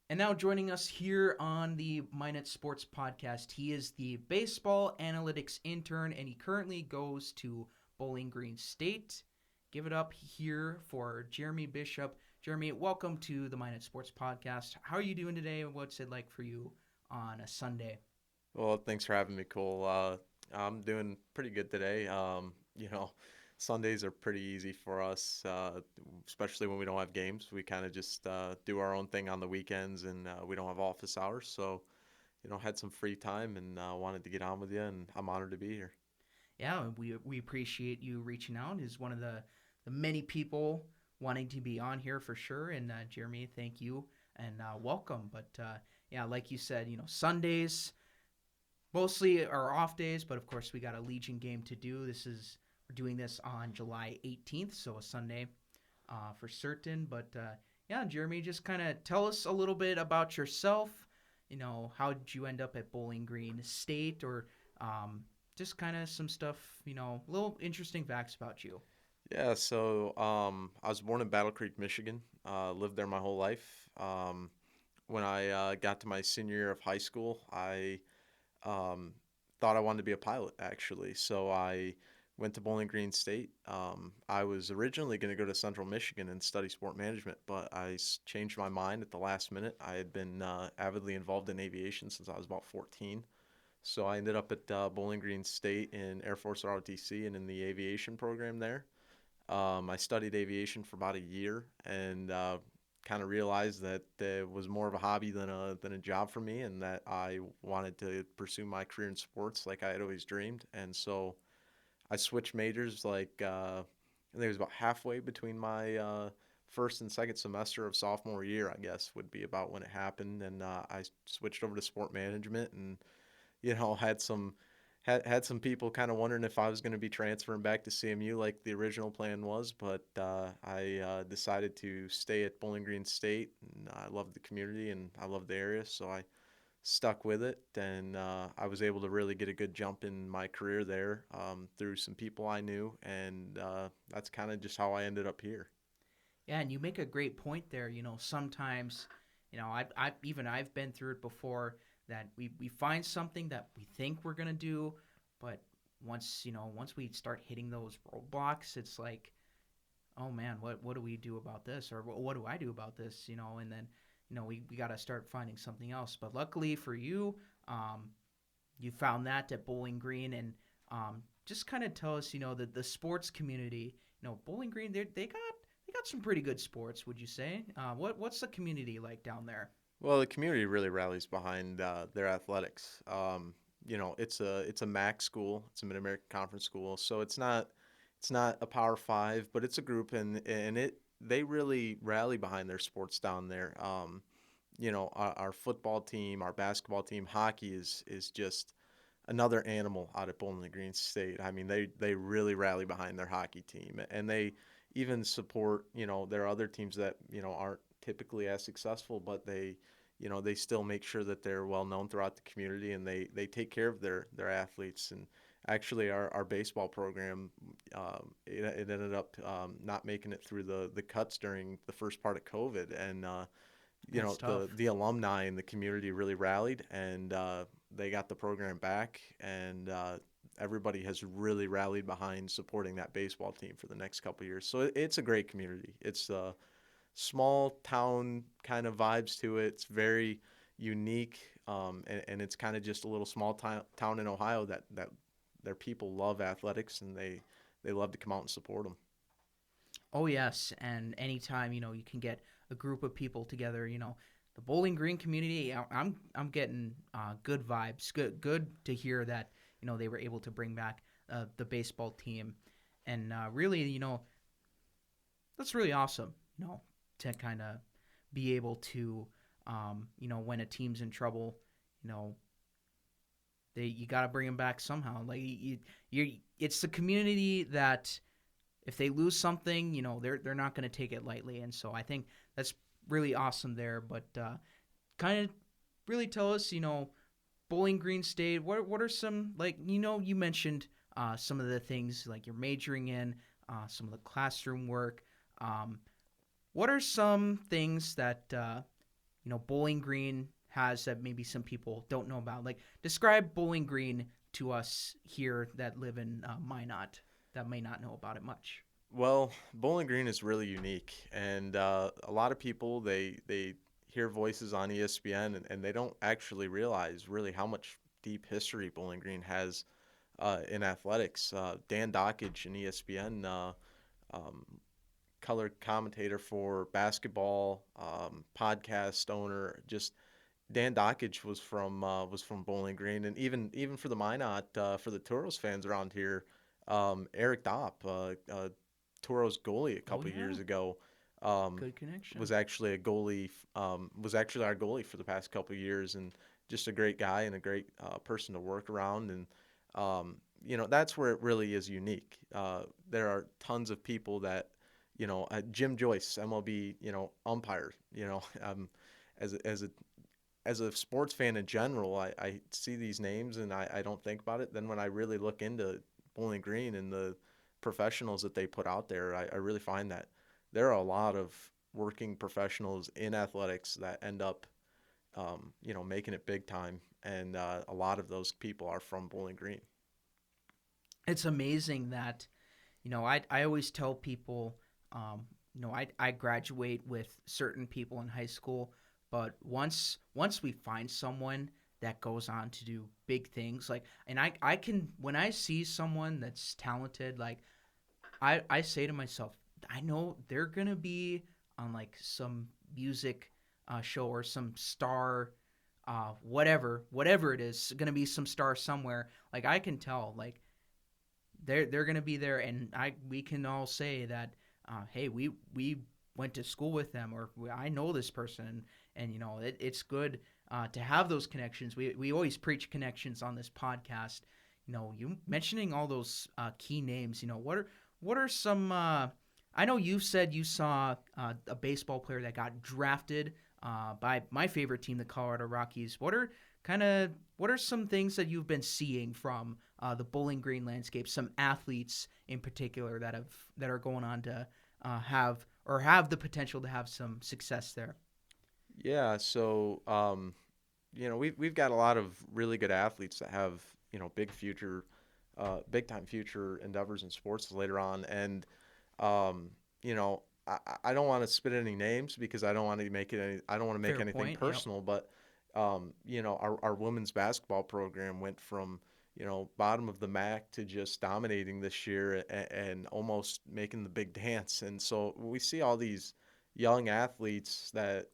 And now joining us here on the Minot Sports Podcast, he is the baseball analytics intern, and he currently goes to Bowling Green State. Give it up here for Jeremy Bishop. Jeremy, welcome to the Minot Sports Podcast. How are you doing today? What's it like for you on a Sunday? Well, thanks for having me, Cole. I'm doing pretty good today. Sundays are pretty easy for us, especially when we don't have games. We kind of just do our own thing on the weekends, and we don't have office hours. So, had some free time and wanted to get on with you, and I'm honored to be here. Yeah, we appreciate you reaching out. Is one of the many people wanting to be on here for sure. And Jeremy, thank you and welcome. But yeah, like you said, Sundays mostly are off days, but of course we got a Legion game to do. We're doing this on July 18th, so a Sunday for certain. But yeah, Jeremy, just kind of tell us a little bit about yourself. How did you end up at Bowling Green State, or just kind of some stuff, little interesting facts about you. Yeah, so I was born in Battle Creek, Michigan. Lived there my whole life. When I got to my senior year of high school, I um, thought I wanted to be a pilot actually. So I went to Bowling Green State. I was originally going to go to Central Michigan and study sport management, but changed my mind at the last minute. I had been avidly involved in aviation since I was about 14. So I ended up at Bowling Green State in Air Force ROTC and in the aviation program there. I studied aviation for about a year and kind of realized that it was more of a hobby than a job for me, and that I wanted to pursue my career in sports like I had always dreamed. And so I switched majors I think it was about halfway between my first and second semester of sophomore year, I guess, would be about when it happened. And I switched over to sport management, and had some people kind of wondering if I was going to be transferring back to CMU like the original plan was, but I decided to stay at Bowling Green State. And I loved the community and I loved the area, so I stuck with it, and I was able to really get a good jump in my career there through some people I knew, and that's kind of just how I ended up here. Yeah, and you make a great point there. Sometimes, I've been through it before that we find something that we think we're gonna do, but once we start hitting those roadblocks, it's like, oh man, what do we do about this, or what do I do about this? And then we got to start finding something else. But luckily for you, um, you found that at Bowling Green, and just kind of tell us, the sports community. Bowling Green, they got some pretty good sports. Would you say? What's the community like down there? Well, the community really rallies behind their athletics. It's a MAC school, it's a Mid American Conference school, so it's not a Power Five, but it's a group, and it they really rally behind their sports down there. Our football team, our basketball team, hockey is just another animal out at Bowling Green State. I mean, they really rally behind their hockey team, and they even support their other teams that aren't typically as successful, but they still make sure that they're well known throughout the community, and they take care of their athletes. And actually, our baseball program it ended up not making it through the cuts during the first part of COVID, and That's the tough. alumni and the community really rallied, and they got the program back, and everybody has really rallied behind supporting that baseball team for the next couple of years. So it's a great community. It's a small town kind of vibes to it. It's very unique, and it's kind of just a little small town in Ohio that their people love athletics, and they love to come out and support them. Oh yes, and anytime you can get a group of people together, the Bowling Green community, I'm getting good vibes. Good to hear that they were able to bring back the baseball team, and really that's really awesome. To kind of be able to when a team's in trouble, you know you got to bring them back somehow. Like it's the community that if they lose something, they're not going to take it lightly, and so I think that's really awesome there. But kind of really tell us, Bowling Green State. What are some, like, you mentioned some of the things like you're majoring in, some of the classroom work. What are some things that Bowling Green has that maybe some people don't know about? Like, describe Bowling Green to us here that live in Minot that may not know about it much. Well, Bowling Green is really unique, and a lot of people they hear voices on ESPN, and they don't actually realize really how much deep history Bowling Green has in athletics. Dan Dockage in ESPN, um, color commentator for basketball, podcast owner, just Dan Dockage was from Bowling Green, and even for the Minot, for the Toros fans around here, Eric Dopp, Toros goalie a Oh couple yeah, years ago, um, good connection. was actually a goalie, was actually our goalie for the past couple years, and just a great guy and a great person to work around, and that's where it really is unique. There are tons of people that, Jim Joyce, MLB, umpire, as a, as a as a sports fan in general, I see these names and I don't think about it. Then when I really look into Bowling Green and the professionals that they put out there, I really find that there are a lot of working professionals in athletics that end up, making it big time. And a lot of those people are from Bowling Green. It's amazing that I always tell people, I graduate with certain people in high school, but once we find someone that goes on to do big things, like, and I can, when I see someone that's talented, like, I say to myself, I know they're gonna be on like some music show or some star, whatever it is, gonna be some star somewhere. Like, I can tell, like, they're gonna be there, and we can all say that, hey, we went to school with them, or I know this person, and it's good to have those connections. We always preach connections on this podcast. You mentioning all those key names. What are some? I know you said you saw a baseball player that got drafted by my favorite team, the Colorado Rockies. What are some things that you've been seeing from the Bowling Green landscape? Some athletes in particular that are going on to have the potential to have some success there. Yeah, so we've got a lot of really good athletes that have big time future endeavors in sports later on, and um, I don't want to spit any names because I don't want to make Fair anything point. Yep. personal, but our women's basketball program went from bottom of the MAC to just dominating this year and almost making the big dance, and so we see all these young athletes that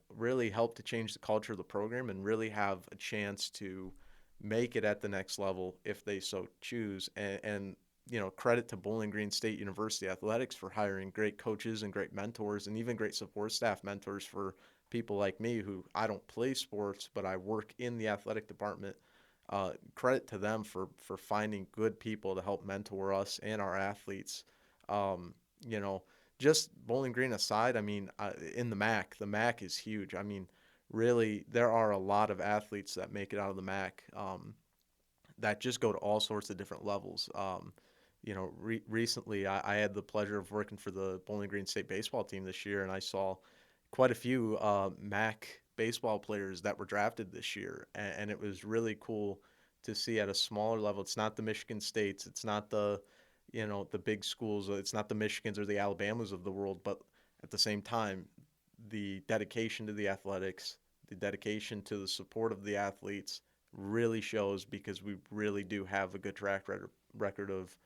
really help to change the culture of the program and really have a chance to make it at the next level if they so choose. And credit to Bowling Green State University Athletics for hiring great coaches and great mentors and even great support staff mentors for people like me who I don't play sports, but I work in the athletic department. Credit to them for finding good people to help mentor us and our athletes. Um, you know, just Bowling Green aside, I mean, in the MAC is huge. I mean, really, there are a lot of athletes that make it out of the MAC that just go to all sorts of different levels. Recently, I had the pleasure of working for the Bowling Green State baseball team this year, and I saw quite a few MAC baseball players that were drafted this year, and it was really cool to see at a smaller level. It's not the Michigan States, it's not the big schools, it's not the Michigans or the Alabamas of the world, but at the same time, the dedication to the athletics, the dedication to the support of the athletes really shows because we really do have a good record of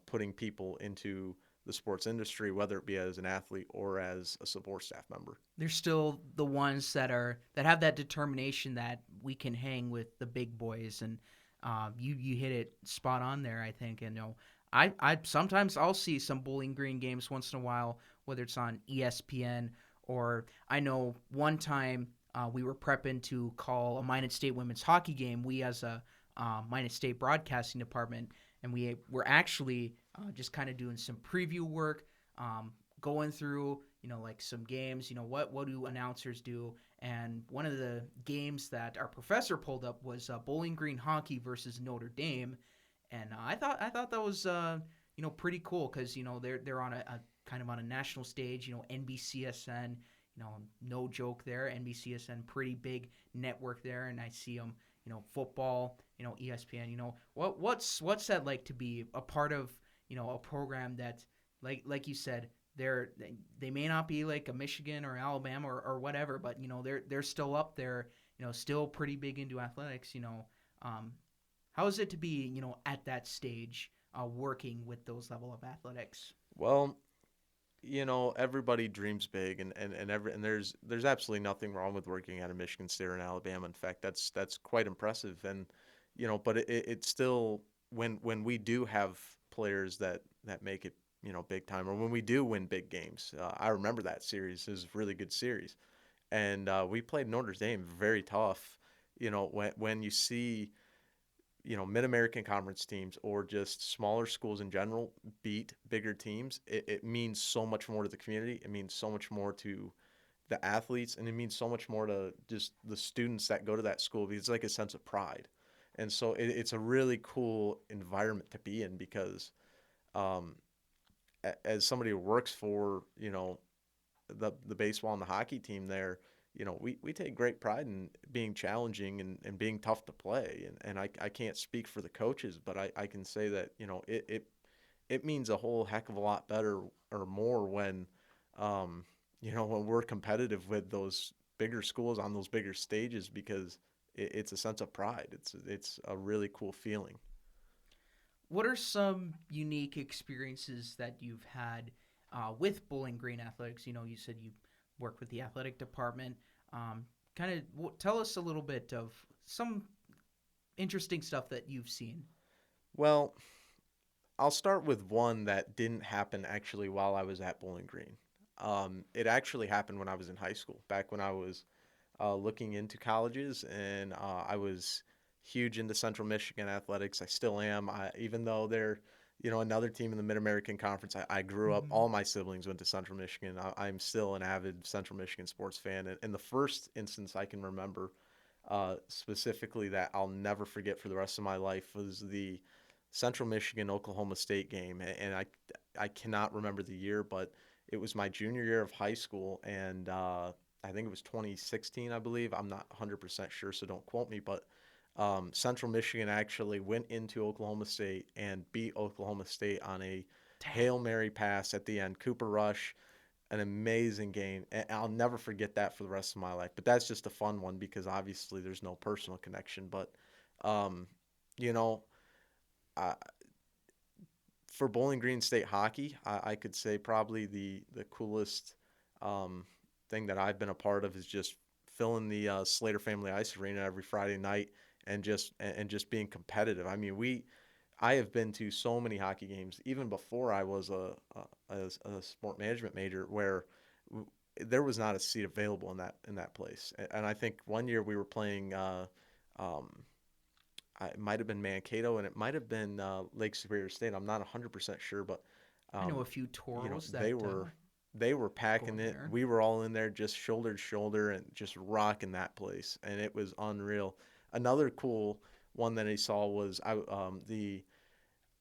putting people into the sports industry, whether it be as an athlete or as a support staff member. They're still the ones that have that determination that we can hang with the big boys, and you hit it spot on there, I think. And I sometimes I'll see some Bowling Green games once in a while, whether it's on ESPN, or I know one time we were prepping to call a Minot State women's hockey game. We, as a Minot State broadcasting department, and we were actually just kind of doing some preview work, going through like some games. What do announcers do? And one of the games that our professor pulled up was Bowling Green hockey versus Notre Dame, and I thought that was pretty cool because they're on a kind of on a national stage. NBCSN, no joke there. NBCSN, pretty big network there, and I see them, football, ESPN. What's that like to be a part of, a program that, like you said, they may not be like a Michigan or Alabama or whatever, but they're still up there, still pretty big into athletics. How is it to be, at that stage, working with those level of athletics? Well, everybody dreams big, and there's absolutely nothing wrong with working at a Michigan State or an Alabama. In fact, that's quite impressive. And but it still, when we do have players that make it big time, or when we do win big games. I remember that series. It was a really good series, and we played Notre Dame very tough. When you see Mid American Conference teams or just smaller schools in general beat bigger teams, it means so much more to the community. It means so much more to the athletes, and it means so much more to just the students that go to that school because it's like a sense of pride. And so it's a really cool environment to be in because um, as somebody who works for, the baseball and the hockey team there, we take great pride in being challenging and being tough to play. And I can't speak for the coaches, but I can say that, it means a whole heck of a lot better or more when we're competitive with those bigger schools on those bigger stages because it's a sense of pride. It's a really cool feeling. What are some unique experiences that you've had with Bowling Green Athletics? You said you work with the athletic department. Kind of tell us a little bit of some interesting stuff that you've seen. Well, I'll start with one that didn't happen actually while I was at Bowling Green. It actually happened when I was in high school, back when I was looking into colleges, and I was huge into Central Michigan athletics. I still am. Even though they're, another team in the Mid American Conference, I grew up. Mm-hmm. All my siblings went to Central Michigan. I'm still an avid Central Michigan sports fan. And the first instance I can remember specifically that I'll never forget for the rest of my life was the Central Michigan Oklahoma State game. And I cannot remember the year, but it was my junior year of high school, and I think it was 2016, I believe. I'm not 100% sure, so don't quote me. But Central Michigan actually went into Oklahoma State and beat Oklahoma State on a Dang. Hail Mary pass at the end. Cooper Rush, an amazing game. And I'll never forget that for the rest of my life. But that's just a fun one because obviously there's no personal connection. But, um, you know, I, for Bowling Green State hockey, I could say probably the coolest thing that I've been a part of is just filling the Slater Family Ice Arena every Friday night and just being competitive. I mean, I have been to so many hockey games even before I was a sport management major where there was not a seat available in that place. And I think one year we were playing. Um, it might have been Mankato and it might have been Lake Superior State. I'm not 100% sure, but I know a um, few Toros they that were go packing in it. there. We were all in there just shoulder to shoulder and just rocking that place, and it was unreal. Another cool one that I saw was I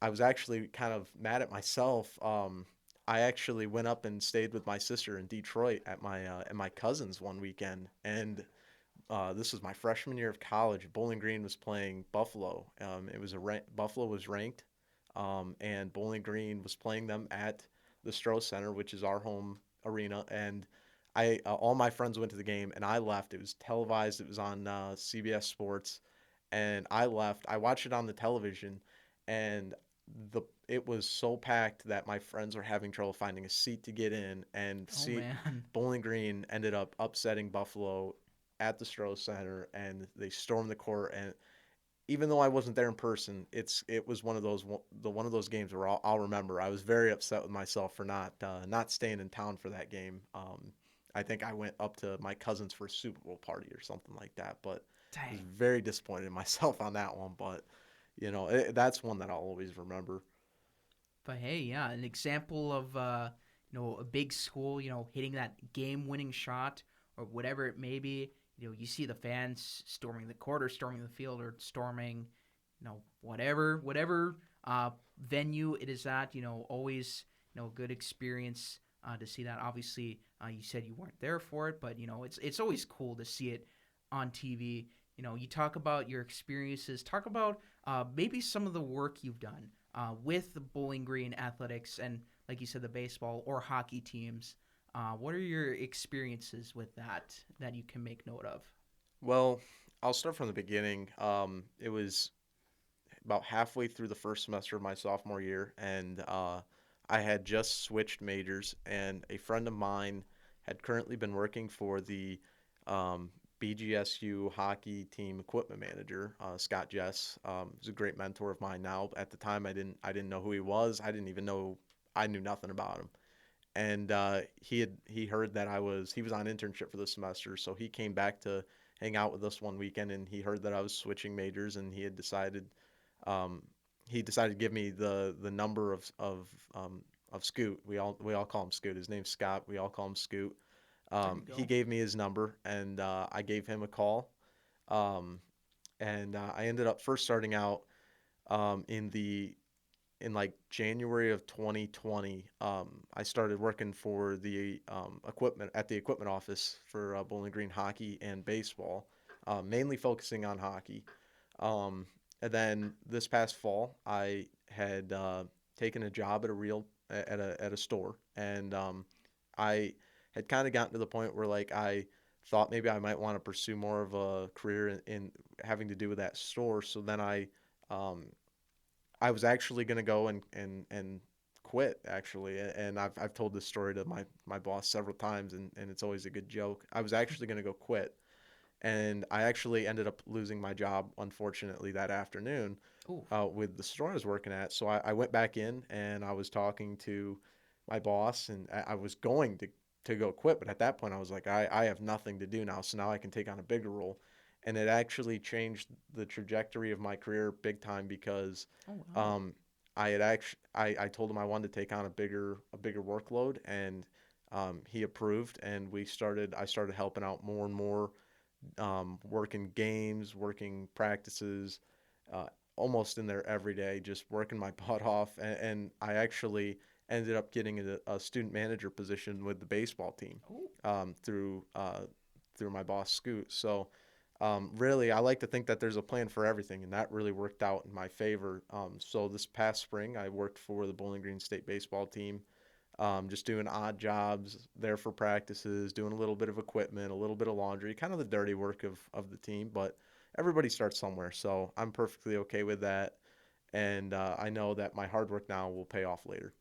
was actually kind of mad at myself. I actually went up and stayed with my sister in Detroit at my cousin's one weekend, and this was my freshman year of college. Bowling Green was playing Buffalo. Buffalo was ranked, and Bowling Green was playing them at the Stroh Center, which is our home arena. And I all my friends went to the game, and I left. It was televised. It was on CBS Sports, and I left. I watched it on the television, and it was so packed that my friends were having trouble finding a seat to get in, and Oh see man. Bowling Green ended up upsetting Buffalo at the Stroh Center, and they stormed the court. And even though I wasn't there in person, it was one of those games where I'll remember. I was very upset with myself for not staying in town for that game. I think I went up to my cousin's for a Super Bowl party or something like that, but I was Dang. very disappointed in myself on that one. But that's one that I'll always remember. But hey, yeah, an example of a big school, hitting that game-winning shot or whatever it may be. You see the fans storming the court or storming the field or storming, whatever venue it is at. Always, good experience to see that. Obviously, you said you weren't there for it, but it's always cool to see it on TV. You talk about your experiences. Talk about maybe some of the work you've done with the Bowling Green athletics and, like you said, the baseball or hockey teams. What are your experiences with that you can make note of? Well, I'll start from the beginning. It was about halfway through the first semester of my sophomore year, and I had just switched majors, and a friend of mine had currently been working for the um, BGSU hockey team equipment manager, Scott Jess. He's a great mentor of mine now. At the time, I didn't know who he was. I didn't even know I knew nothing about him. And he heard that he was on internship for the semester, so he came back to hang out with us one weekend, and he heard that I was switching majors, and um, he decided to give me the number of Scoot. We all call him Scoot. His name's Scott. We all call him Scoot. There you He go. gave me his number, and I gave him a call. Um, and I ended up first starting out um, in the in like January of 2020. I started working for the equipment at the equipment office for Bowling Green hockey and baseball, mainly focusing on hockey. Um, and then this past fall, I had taken a job at a store, and I had kind of gotten to the point where like I thought maybe I might want to pursue more of a career in having to do with that store. So then um, I was actually going to go and quit actually, and I've told this story to my boss several times, and it's always a good joke. I was actually going to go quit, and I actually ended up losing my job, unfortunately, that afternoon Ooh. with the store I was working at. So I went back in and I was talking to my boss, and I was going to go quit, but at that point I was like, I have nothing to do now, so now I can take on a bigger role. And it actually changed the trajectory of my career big time because Oh wow. um, I told him I wanted to take on a bigger workload, and he approved, and I started helping out more and more, working games, working practices, uh, almost in there every day, just working my butt off. And I actually ended up getting a student manager position with the baseball team Oh. um, through uh, through my boss Scoot. So really, I like to think that there's a plan for everything, and that really worked out in my favor. So this past spring, I worked for the Bowling Green State baseball team, just doing odd jobs there for practices, doing a little bit of equipment, a little bit of laundry, kind of the dirty work of the team. But everybody starts somewhere, so I'm perfectly okay with that. And I know that my hard work now will pay off later.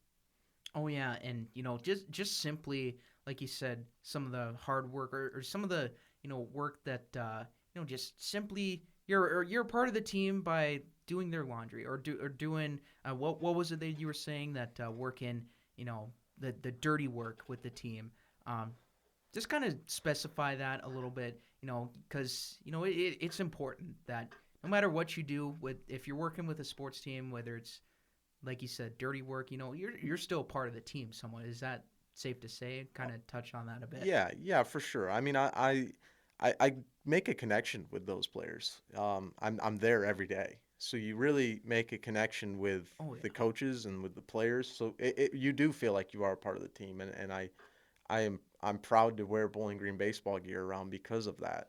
Oh yeah, and just simply like you said, some of the hard work or some of the work that just simply you're part of the team by doing their laundry or doing what was it that you were saying that work in the dirty work with the team. Um, just kind of specify that a little bit, because it's important that no matter what you do with if you're working with a sports team, whether it's like you said, dirty work. You're still part of the team. Somewhat is that safe to say? Kind of touch on that a bit. Yeah, yeah, for sure. I mean, I make a connection with those players. I'm there every day, so you really make a connection with Oh the yeah. coaches and with the players. So you do feel like you are a part of the team, and I'm proud to wear Bowling Green baseball gear around because of that.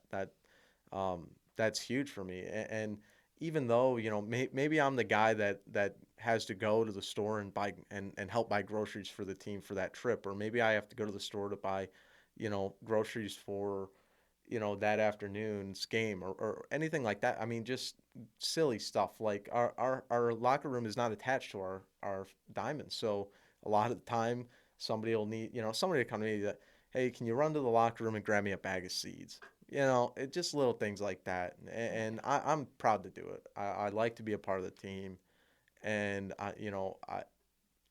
That's huge for me. And even though maybe I'm the guy that has to go to the store and buy and help buy groceries for the team for that trip, or maybe I have to go to the store to buy groceries for that afternoon's game, or anything like that. I mean, just silly stuff. Like our locker room is not attached to our diamond, so a lot of the time somebody to come to me that, hey, can you run to the locker room and grab me a bag of seeds? It just little things like that, Oh and yeah. I'm proud to do it. I like to be a part of the team, and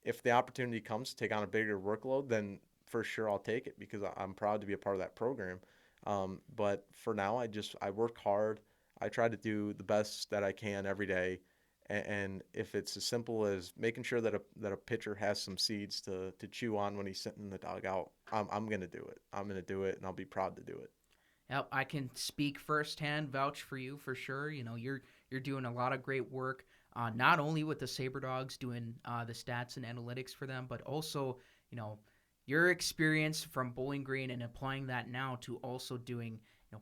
if the opportunity comes to take on a bigger workload, then for sure I'll take it because I'm proud to be a part of that program. But for now, I work hard. I try to do the best that I can every day, and if it's as simple as making sure that a pitcher has some seeds to chew on when he's sitting in the dugout, I'm gonna do it. I'm gonna do it, and I'll be proud to do it. Yep, I can speak firsthand, vouch for you for sure. You're doing a lot of great work, not only with the Sabre Dogs doing the stats and analytics for them, but also you know your experience from Bowling Green and applying that now to also doing,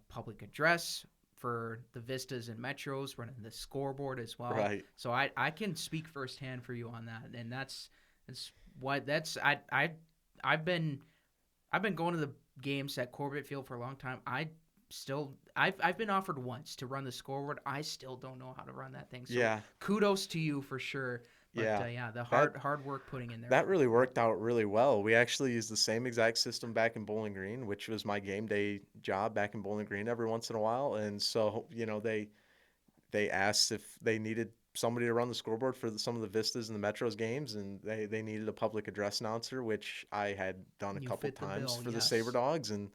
public address for the Vistas and Metros, running the scoreboard as well. Right. So I can speak firsthand for you on that, and that's what that's I've been going to the games at Corbett Field for a long time. I've been offered once to run the scoreboard. I still don't know how to run that thing. So Yeah. kudos to you for sure. But Yeah. yeah, the That hard work putting in there. that really worked out really well. We actually used the same exact system back in Bowling Green, which was my game day job back in Bowling Green every once in a while. And so, they asked if they needed somebody to run the scoreboard for some of the Vistas and the Metros games, and they needed a public address announcer, which I had done a You couple fit the times bill, for the Sabre yes. Dogs. And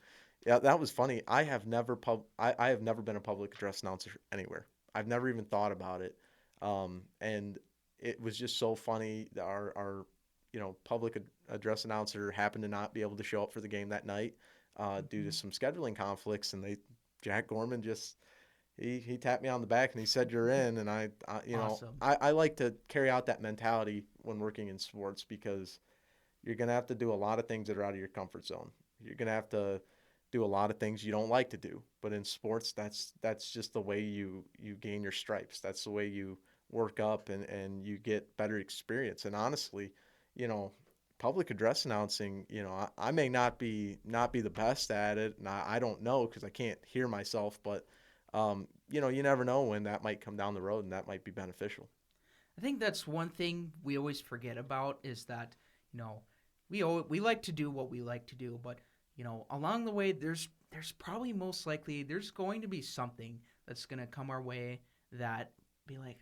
yeah, that was funny. I have never been a public address announcer anywhere. I've never even thought about it. And it was just so funny. Our public address announcer happened to not be able to show up for the game that night due to Hmm. some scheduling conflicts, and Jack Gorman just he tapped me on the back and he said you're in. And Awesome. I like to carry out that mentality when working in sports, because you're gonna have to do a lot of things that are out of your comfort zone. You're gonna have to do a lot of things you don't like to do. But in sports, that's just the way you gain your stripes. That's the way you work up and you get better experience. And honestly, you know, public address announcing, I may not be the best at it, and I don't know because I can't hear myself. But you never know when that might come down the road, and that might be beneficial. I think that's one thing we always forget about is that you know we like to do what we like to do, but along the way there's probably most likely there's going to be something that's going to come our way that be like,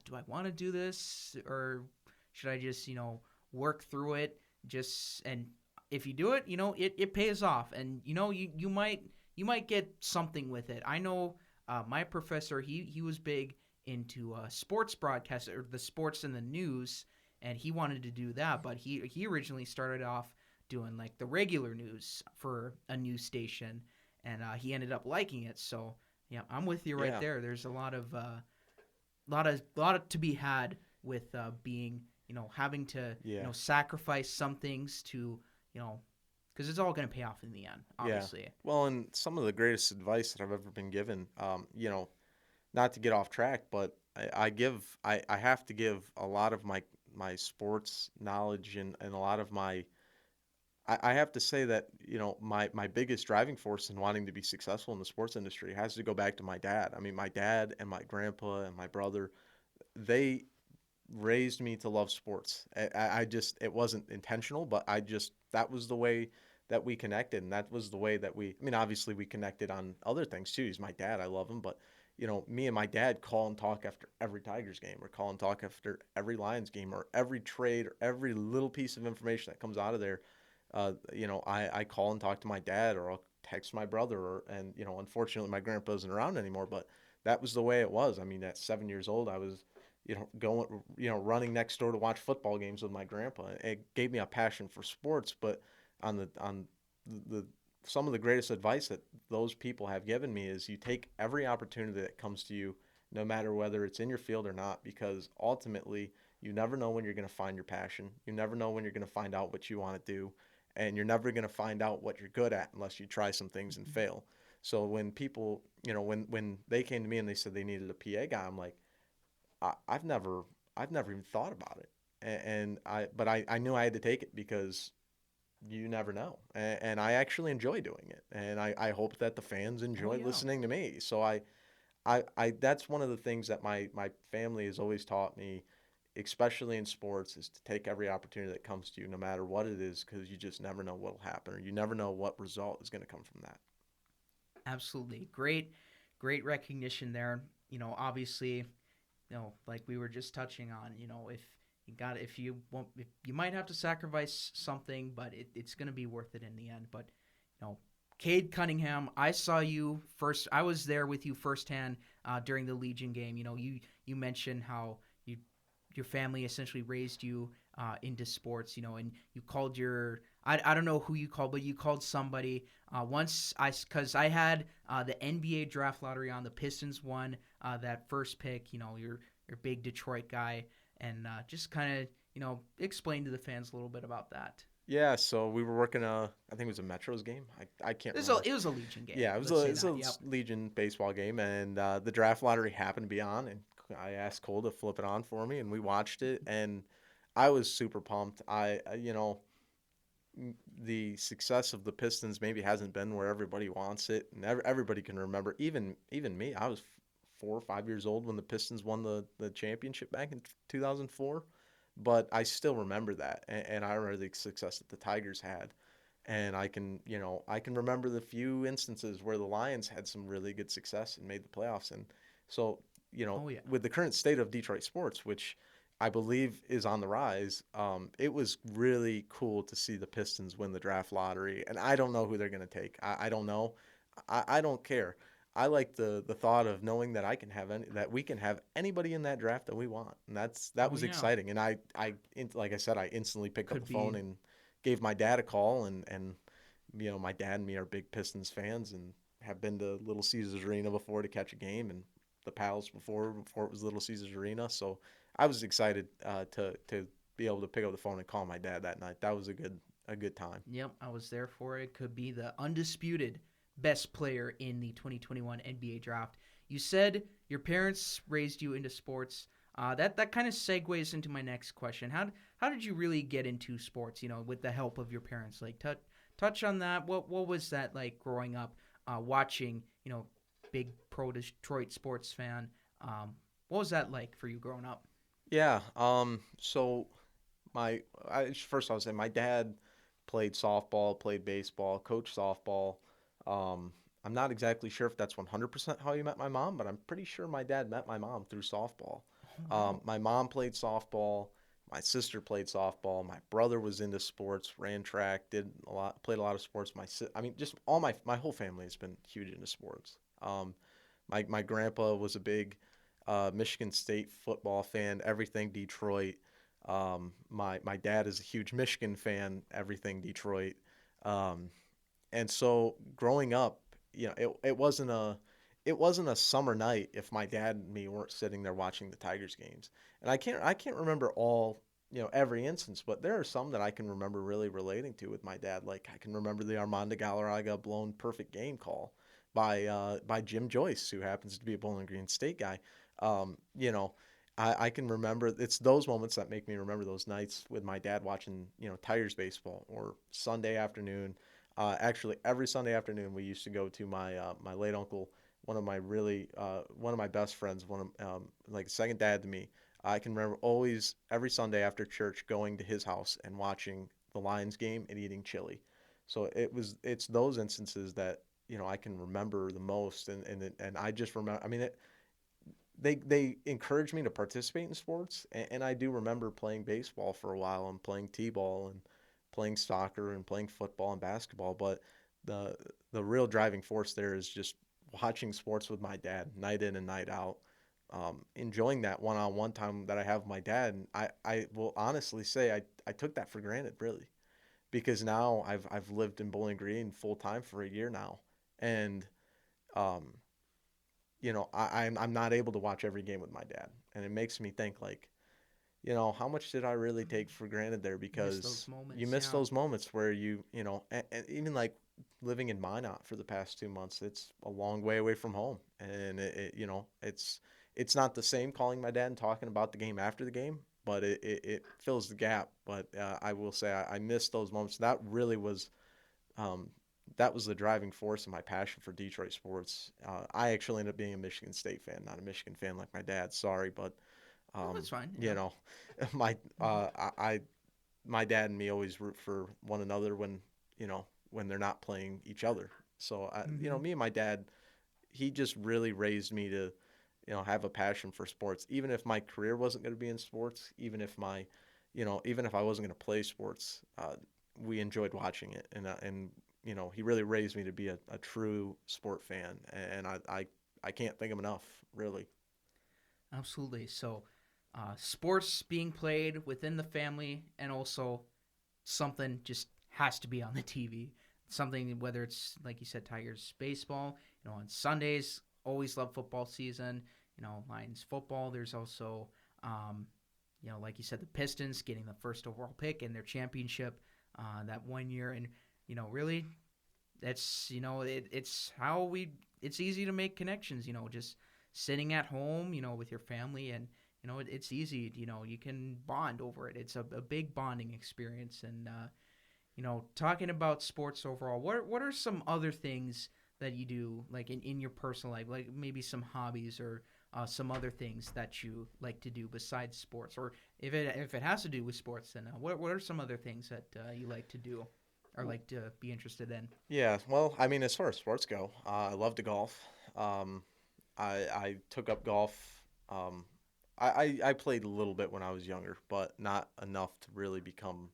do I want to do this, or should I just work through it, just and if you do it, it pays off, and you might get something with it. I know my professor, he was big into sports broadcast or the sports and the news, and he wanted to do that, but he originally started off doing like the regular news for a news station, and he ended up liking it. So yeah, I'm with you right Yeah, there. There's a lot of to be had with being having to yeah, sacrifice some things to you know because it's all going to pay off in the end, yeah. obviously. Well, and some of the greatest advice that I've ever been given, not to get off track, but I have to give a lot of my sports knowledge and a lot of I have to say that, my biggest driving force in wanting to be successful in the sports industry has to go back to my dad. I mean, my dad and my grandpa and my brother, they raised me to love sports. I just, it wasn't intentional, but that was the way that we connected. And that was the way that I mean, obviously we connected on other things too. He's my dad. I love him. But, me and my dad call and talk after every Tigers game, or call and talk after every Lions game, or every trade, or every little piece of information that comes out of there. I call and talk to my dad, or I'll text my brother, and unfortunately my grandpa isn't around anymore, but that was the way it was. I mean, at 7 years old, I was, going, running next door to watch football games with my grandpa. It gave me a passion for sports, but on the some of the greatest advice that those people have given me is you take every opportunity that comes to you, no matter whether it's in your field or not, because ultimately you never know when you're going to find your passion. You never know when you're going to find out what you want to do, and you're never going to find out what you're good at unless you try some things and Mhm. fail. So when people, when they came to me and they said they needed a PA guy, I'm like, I've never even thought about it, but I knew I had to take it because you never know, and I actually enjoy doing it, and I hope that the fans Oh enjoy yeah. listening to me. So that's one of the things that my family has always taught me, especially in sports, is to take every opportunity that comes to you, no matter what it is, because you just never know what'll happen, or you never know what result is going to come from that. Absolutely. Great recognition there. Obviously, like we were just touching on, if you won't, if you might have to sacrifice something, but it's going to be worth it in the end. But, Cade Cunningham, I saw you first. I was there with you firsthand during the Legion game. You mentioned how your family essentially raised you into sports, and you called I don't know who you called, but you called somebody once because I had the NBA draft lottery on. The Pistons won that first pick. Your big Detroit guy, and just kind of explain to the fans a little bit about that. Yeah, so we were working I think it was a Metros game. I can't It was remember. it was a Legion game. Yeah, Let's it say was that. a Yep. Legion baseball game, and the draft lottery happened to be on, and I asked Cole to flip it on for me, and we watched it, and I was super pumped. The success of the Pistons maybe hasn't been where everybody wants it, and everybody can remember. Even me, I was 4 or 5 years old when the Pistons won the championship back in 2004, but I still remember that, and I remember the success that the Tigers had, and I can remember the few instances where the Lions had some really good success and made the playoffs, and so Oh yeah. with the current state of Detroit sports, which I believe is on the rise. It was really cool to see the Pistons win the draft lottery, and I don't know who they're going to take. I don't know. I don't care. I like the thought of knowing that that we can have anybody in that draft that we want, and that Oh was yeah. exciting. And like I said, I instantly picked up Could the phone be. and gave my dad a call, and my dad and me are big Pistons fans and have been to Little Caesars Arena before to catch a game, and the Palace before it was Little Caesars Arena. So I was excited to be able to pick up the phone and call my dad that night. That was a good time. Yep, I was there for it. Could be the undisputed best player in the 2021 NBA draft. You said your parents raised you into sports. That kind of segues into my next question. How did you really get into sports? You know, with the help of your parents. Like touch on that. What was that like growing up, watching? You know, big pro Detroit sports fan. What was that like for you growing up? Yeah. So first I'll say my dad played softball, played baseball, coached softball. Um, I'm not exactly sure if that's 100% how you met my mom, but I'm pretty sure my dad met my mom through softball. Oh wow. My mom played softball. My sister played softball. My brother was into sports, ran track, played a lot of sports. I mean, just all my whole family has been huge into sports. My grandpa was a big Michigan State football fan, everything Detroit. My dad is a huge Michigan fan, everything Detroit. Um, and so growing up, it wasn't a summer night if my dad and me weren't sitting there watching the Tigers games. And I can't remember every instance, but there are some that I can remember really relating to with my dad. Like I can remember the Armando Galarraga blown perfect game call by Jim Joyce, who happens to be a Bowling Green State guy. Um, you know, I can remember it's those moments that make me remember those nights with my dad watching, Tigers baseball or Sunday afternoon. Actually, every Sunday afternoon we used to go to my late uncle, one of my best friends, one of like second dad to me. I can remember always every Sunday after church going to his house and watching the Lions game and eating chili. So it's those instances that I can remember the most, and I just remember. I mean, they encouraged me to participate in sports, and I do remember playing baseball for a while and playing t-ball and playing soccer and playing football and basketball. But the the real driving force there is just watching sports with my dad night in and night out. Enjoying that one-on-one time that I have with my dad, and I will honestly say I took that for granted, really, because now I've lived in Bowling Green full time for a year now, and um, I'm not able to watch every game with my dad, and it makes me think like, how much did I really take for granted there? Miss those Because you moments. miss Yeah. those moments where and even like living in Minot for the past 2 months, it's a long way away from home, and it's not the same calling my dad and talking about the game after the game, but it fills the gap. But I will say I miss those moments. Um, that was the driving force of my passion for Detroit sports. I actually ended up being a Michigan State fan, not a Michigan fan like my dad. Sorry, but Oh, that's fine. you Yeah. know, my Hmm. my dad and me always root for one another when they're not playing each other. So Hmm. me and my dad, he just really raised me to have a passion for sports. Even if my career wasn't going to be in sports, even if I wasn't going to play sports, we enjoyed watching it, and he really raised me to be a true sport fan, and I can't thank him enough, really. Absolutely. So, sports being played within the family, and also something just has to be on the TV. Something, whether it's like you said, Tigers baseball. You know, on Sundays, always love football season. You know, Lions football. There's also, like you said, the Pistons getting the first overall pick in their championship. that 1 year, and really, that's it's how we. It's easy to make connections. Just sitting at home, with your family, and it's easy. You can bond over it. It's a big bonding experience, and talking about sports overall, what are some other things that you do, like in your personal life, like maybe some hobbies or some other things that you like to do besides sports, or if it has to do with sports, then what are some other things that you like to do or like to be interested in? Yeah, well, I mean, as far as sports go, I love to golf. Um, I took up golf. Um, I played a little bit when I was younger, but not enough to really become,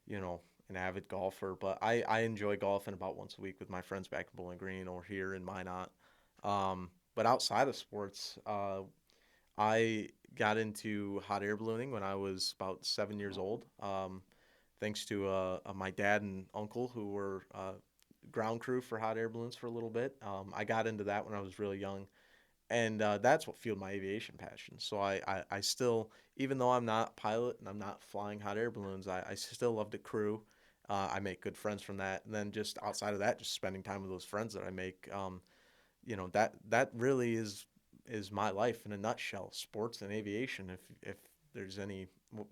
an avid golfer. But I enjoy golfing about once a week with my friends back in Bowling Green or here in Minot. But outside of sports, I got into hot air ballooning when I was about 7 years old. Thanks to my dad and uncle who were ground crew for hot air balloons for a little bit. I got into that when I was really young, and that's what fueled my aviation passion. So I still, even though I'm not a pilot and I'm not flying hot air balloons, I still love to crew. I make good friends from that, and then just outside of that, just spending time with those friends that I make. That really is my life in a nutshell. Sports and aviation. If there's any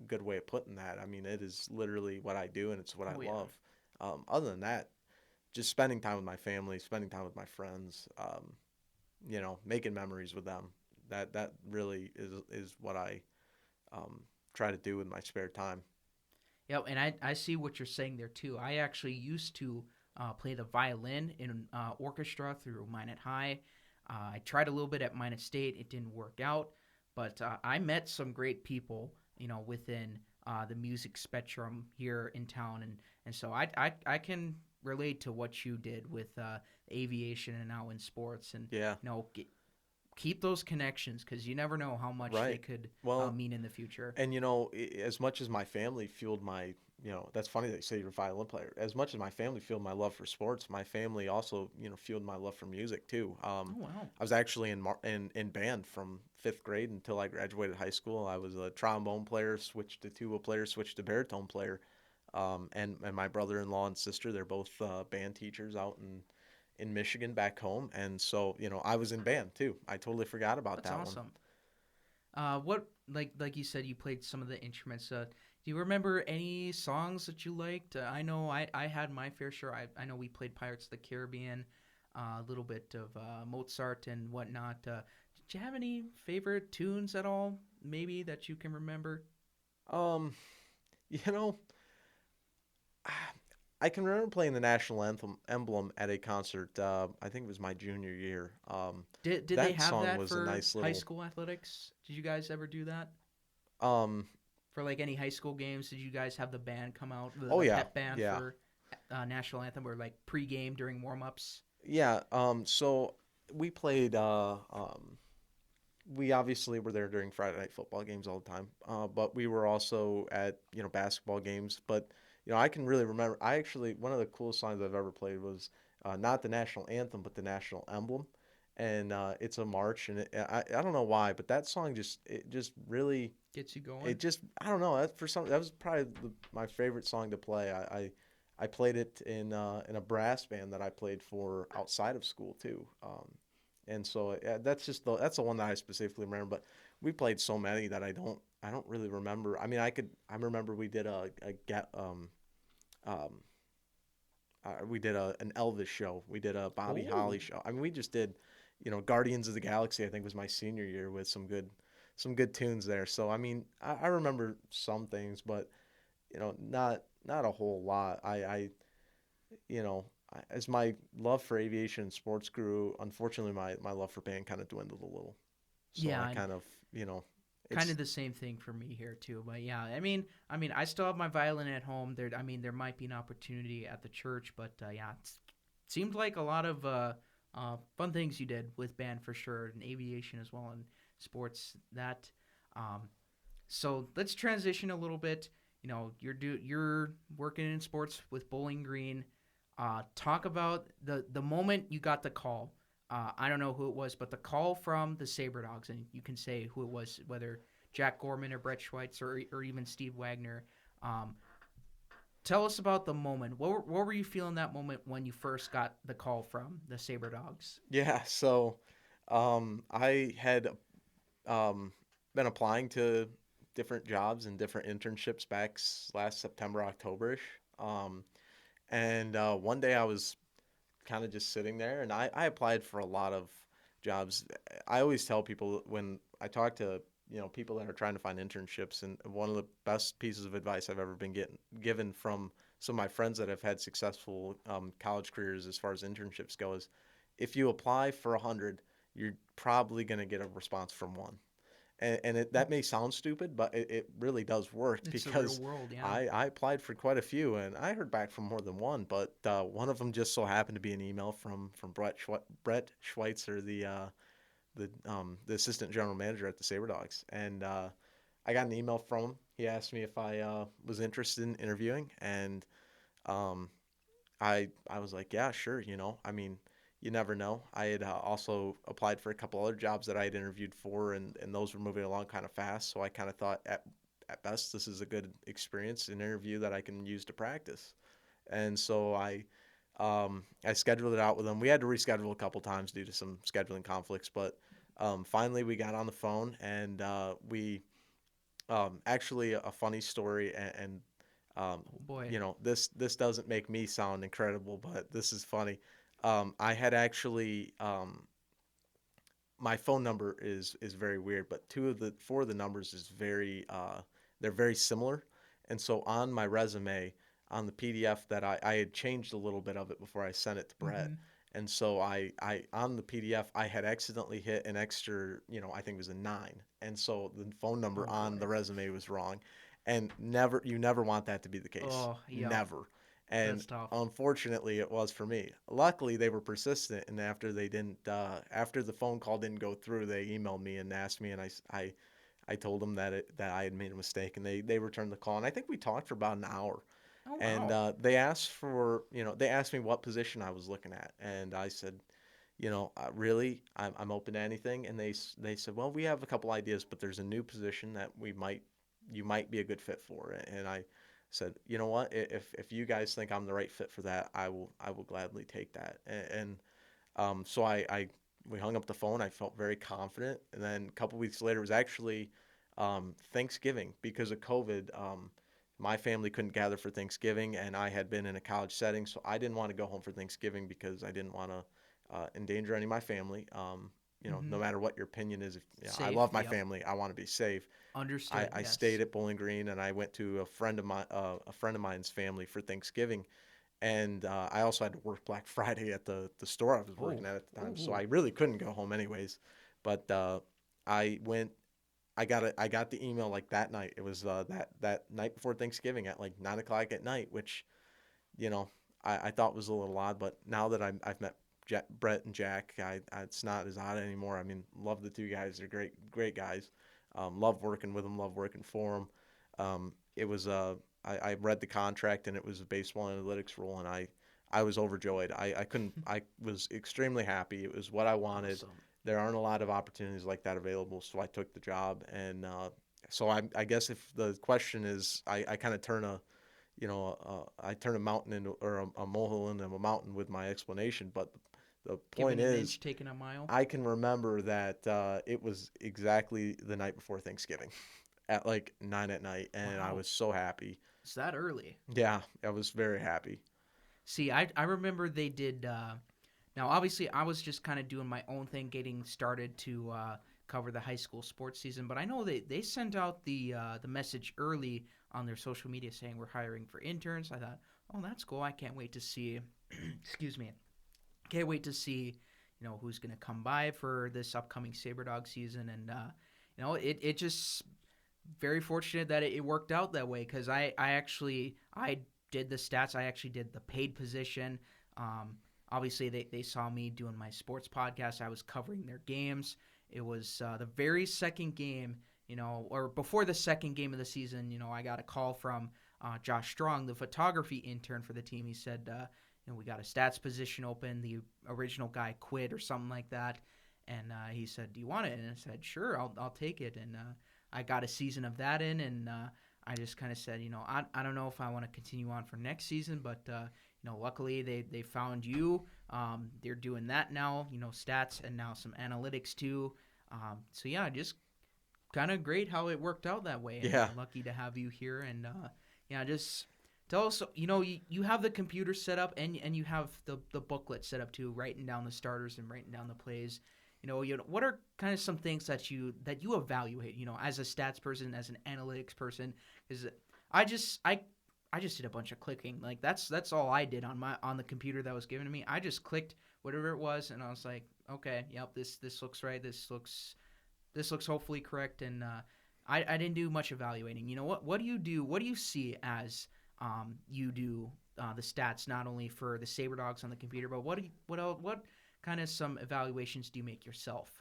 good way of putting that, I mean, it is literally what I do, and it's what I Oh yeah. love. Other than that, just spending time with my family, spending time with my friends, making memories with them. That really is what I um, try to do with my spare time. Yeah, and I see what you're saying there too. I actually used to play the violin in orchestra through Minot High. I tried a little bit at Minot State. It didn't work out, but I met some great people, within the music spectrum here in town, and so I can relate to what you did with aviation and now in sports, and Yeah, keep those connections because you never know how much they right. could Well, mean in the future. and as much as my family fueled my, that's funny that you say you're a violin player. As much as my family fueled my love for sports, my family also, fueled my love for music too. Oh wow. I was actually in band from fifth grade until I graduated high school. I was a trombone player, switched to tuba player, switched to baritone player. And my brother-in-law and sister, they're both band teachers out in Michigan back home. And so, I was in band too. I totally forgot about That's that one. awesome. What like you said, you played some of the instruments. Do you remember any songs that you liked? I know I had my fair share. I know we played Pirates of the Caribbean, a little bit of Mozart and whatnot. Did you have any favorite tunes at all? Maybe that you can remember. Um, you know, I can remember playing the national anthem emblem at a concert. I think it was my junior year. Did they That have song that was a for nice high little. school athletics? Did you guys ever do that? Um, For like any high school games, did you guys have the band come out, oh the yeah, pep band yeah, for national anthem or like pregame during warm ups? yeah. So we played. We obviously were there during Friday night football games all the time. But we were also at basketball games. But I can really remember. I actually one of the coolest songs I've ever played was not the national anthem, but the national emblem, and it's a march. And I don't know why, but that song just really Gets you going. it just I don't know that was probably my favorite song to play. I played it in a brass band that I played for outside of school too. And so yeah, that's the one that I specifically remember. But we played so many that I don't really remember. I mean, I remember we did um we did an Elvis show. We did a Bobby Holly Oh, show. I mean, we just did Guardians of the Galaxy. I think was my senior year with some good tunes there. So I mean, I remember some things, but not a whole lot. You know, as my love for aviation and sports grew, unfortunately, my love for band kind of dwindled a little. So I yeah, and kind of, kind it's of the same thing for me here too. But yeah, I mean, I still have my violin at home. There, I mean, there might be an opportunity at the church, but yeah, it seemed like a lot of fun things you did with band for sure, and aviation as well, and sports. Um, so let's transition a little bit. You're working in sports with Bowling Green. Talk about the moment you got the call. I don't know who it was, but the call from the Sabre Dogs, and you can say who it was, whether Jack Gorman or Brett Schweitzer or even Steve Wagner. Um, Tell us about the moment. What were you feeling that moment when you first got the call from the Sabre Dogs? Yeah, so I had um, been applying to different jobs and different internships back last September, October-ish. Um, and one day I was kind of just sitting there, and I applied for a lot of jobs. I always tell people when I talk to people that are trying to find internships, and one of the best pieces of advice I've ever been given from some of my friends that have had successful college careers as far as internships go is if you apply for 100, you're probably going to get a response from one. That may sound stupid, but it really does work It's the real because world, yeah. I applied for quite a few and I heard back from more than one, but one of them just so happened to be an email from Brett Schweitzer, the assistant general manager at the Sabre Dogs, and I got an email from him. He asked me if I was interested in interviewing, and um, I was like, yeah, sure. I mean, you never know. I had also applied for a couple other jobs that I had interviewed for, and those were moving along kind of fast. So I kind of thought, at best, this is a good experience, an interview that I can use to practice. And so I scheduled it out with them. We had to reschedule a couple times due to some scheduling conflicts, but finally we got on the phone and we actually a funny story and Oh boy. this doesn't make me sound incredible, but this is funny. I had actually my phone number is very weird, but four of the numbers is very they're very similar, and so on my resume on the PDF that I had changed a little bit of it before I sent it to Brett. Mm-hmm. And so I on the PDF I had accidentally hit an extra, I think it was a 9. And so the phone number Oh on boy. the resume was wrong. And you never want that to be the case. Oh, yep. Never. And That's tough. unfortunately it was for me. Luckily they were persistent, and after they didn't after the phone call didn't go through, they emailed me and asked me, and I told them that I had made a mistake, and they returned the call, and I think we talked for about an hour. Oh And wow. they asked me what position I was looking at, and I said, really, I'm open to anything. And they said, well, we have a couple ideas, but there's a new position that you might be a good fit for. And I said, you know what, if you guys think I'm the right fit for that, I will gladly take that. So I we hung up the phone. I felt very confident, and then a couple weeks later it was actually Thanksgiving because of COVID. My family couldn't gather for Thanksgiving, and I had been in a college setting, so I didn't want to go home for Thanksgiving because I didn't want to endanger any of my family. Mm-hmm. No matter what your opinion is, if I Safe. love my Yep. family, I want to be safe. Understood. I Yes. stayed at Bowling Green, and I went to a friend of mine's family for Thanksgiving, and I also had to work Black Friday at the store I was working Oh. at the time, so Ooh. I really couldn't go home anyways. But I went. I got the email like that night. It was that night before Thanksgiving at like 9 o'clock at night, which you know I thought was a little odd. But now that I've met Brett and Jack, it's not as odd anymore. I mean, love the two guys. They're great guys. Love working with them. Love working for them. It was I read the contract, and it was a baseball analytics role, and I was overjoyed. I couldn't. I was extremely happy. It was what I wanted. Awesome. There aren't a lot of opportunities like that available, so I took the job. And so I guess if the question is, I kind of turn I turn a mountain into, or a molehill into a mountain with my explanation. But the point Giving an is, inch, taking a mile. I can remember that it was exactly the night before Thanksgiving at like 9 at night, and I Wow. was so happy. It's that early. Yeah, I was very happy. See, I remember they did. Now, obviously, I was just kind of doing my own thing, getting started to cover the high school sports season. But I know they sent out the message early on their social media saying we're hiring for interns. I thought, oh, that's cool. I can't wait to see. Excuse me. Can't wait to see. Who's going to come by for this upcoming Sabre Dog season, and it just very fortunate that it worked out that way because I did the stats. I actually did the paid position. Obviously, they saw me doing my sports podcast. I was covering their games. It was the very second game, or before the second game of the season. I got a call from Josh Strong, the photography intern for the team. He said, we got a stats position open. The original guy quit or something like that. And he said, "Do you want it?" And I said, "Sure, I'll take it." And I got a season of that in, and I just kind of said, I don't know if I want to continue on for next season, but luckily they found you. They're doing that now, stats and now some analytics too. So yeah, just kind of great how it worked out that way, and Yeah. lucky to have you here. And yeah, just tell us, you have the computer set up, and you have the booklet set up too, writing down the starters and writing down the plays. What are kind of some things that you evaluate, as a stats person, as an analytics person? Is I just did a bunch of clicking. Like that's all I did on the computer that was given to me. I just clicked whatever it was, and I was like, okay, yep, this looks right. This looks hopefully correct. And I didn't do much evaluating. What do you do? What do you see as you do the stats, not only for the Sabre Dogs on the computer, but what kind of some evaluations do you make yourself,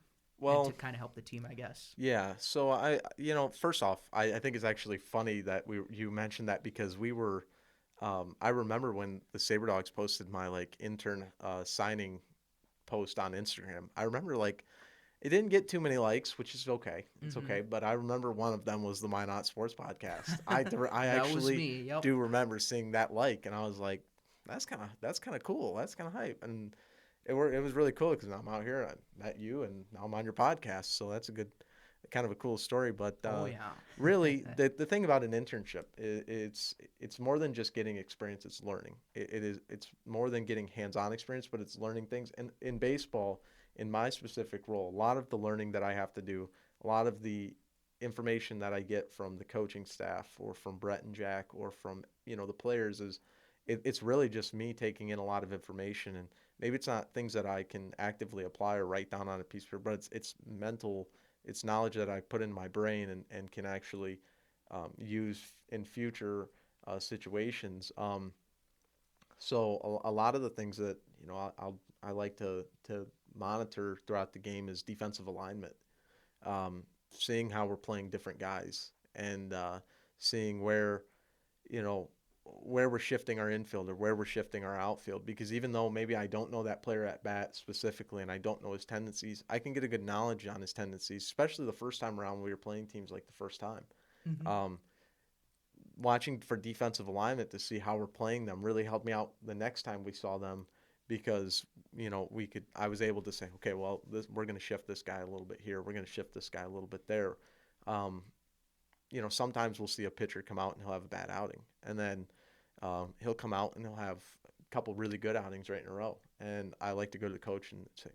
and to Well, kind of help the team, I guess? yeah. So first off, I think it's actually funny that you mentioned that because we were, I remember when the Sabre Dogs posted my like intern signing post on Instagram. I remember like it didn't get too many likes, which is okay. It's Mm-hmm. okay. But I remember one of them was the Minot Sports Podcast. I That was actually me. Yep. do remember seeing that like, and I was like, that's kind of cool. That's kind of hype. And it was really cool because I'm out here. I met you, and now I'm on your podcast. So that's a good, kind of a cool story. But Oh yeah. really, the thing about an internship is it's more than just getting experience. It's learning. It's more than getting hands-on experience, but it's learning things. And in baseball, in my specific role, a lot of the learning that I have to do, a lot of the information that I get from the coaching staff or from Brett and Jack or from the players is it's really just me taking in a lot of information, and maybe it's not things that I can actively apply or write down on a piece of paper, but it's mental, it's knowledge that I put in my brain and can actually use in future situations. So a lot of the things that I like to monitor throughout the game is defensive alignment, seeing how we're playing different guys, and seeing you know where we're shifting our infield or where we're shifting our outfield. Because even though maybe I don't know that player at bat specifically and I don't know his tendencies, I can get a good knowledge on his tendencies, especially the first time around when we were playing teams like the first time. Mm-hmm. Um, Watching for defensive alignment to see how we're playing them really helped me out the next time we saw them, because I was able to say, okay, well, we're going to shift this guy a little bit here, we're going to shift this guy a little bit there. um, Sometimes we'll see a pitcher come out and he'll have a bad outing, and then he'll come out and he'll have a couple really good outings right in a row, and I like to go to the coach and say,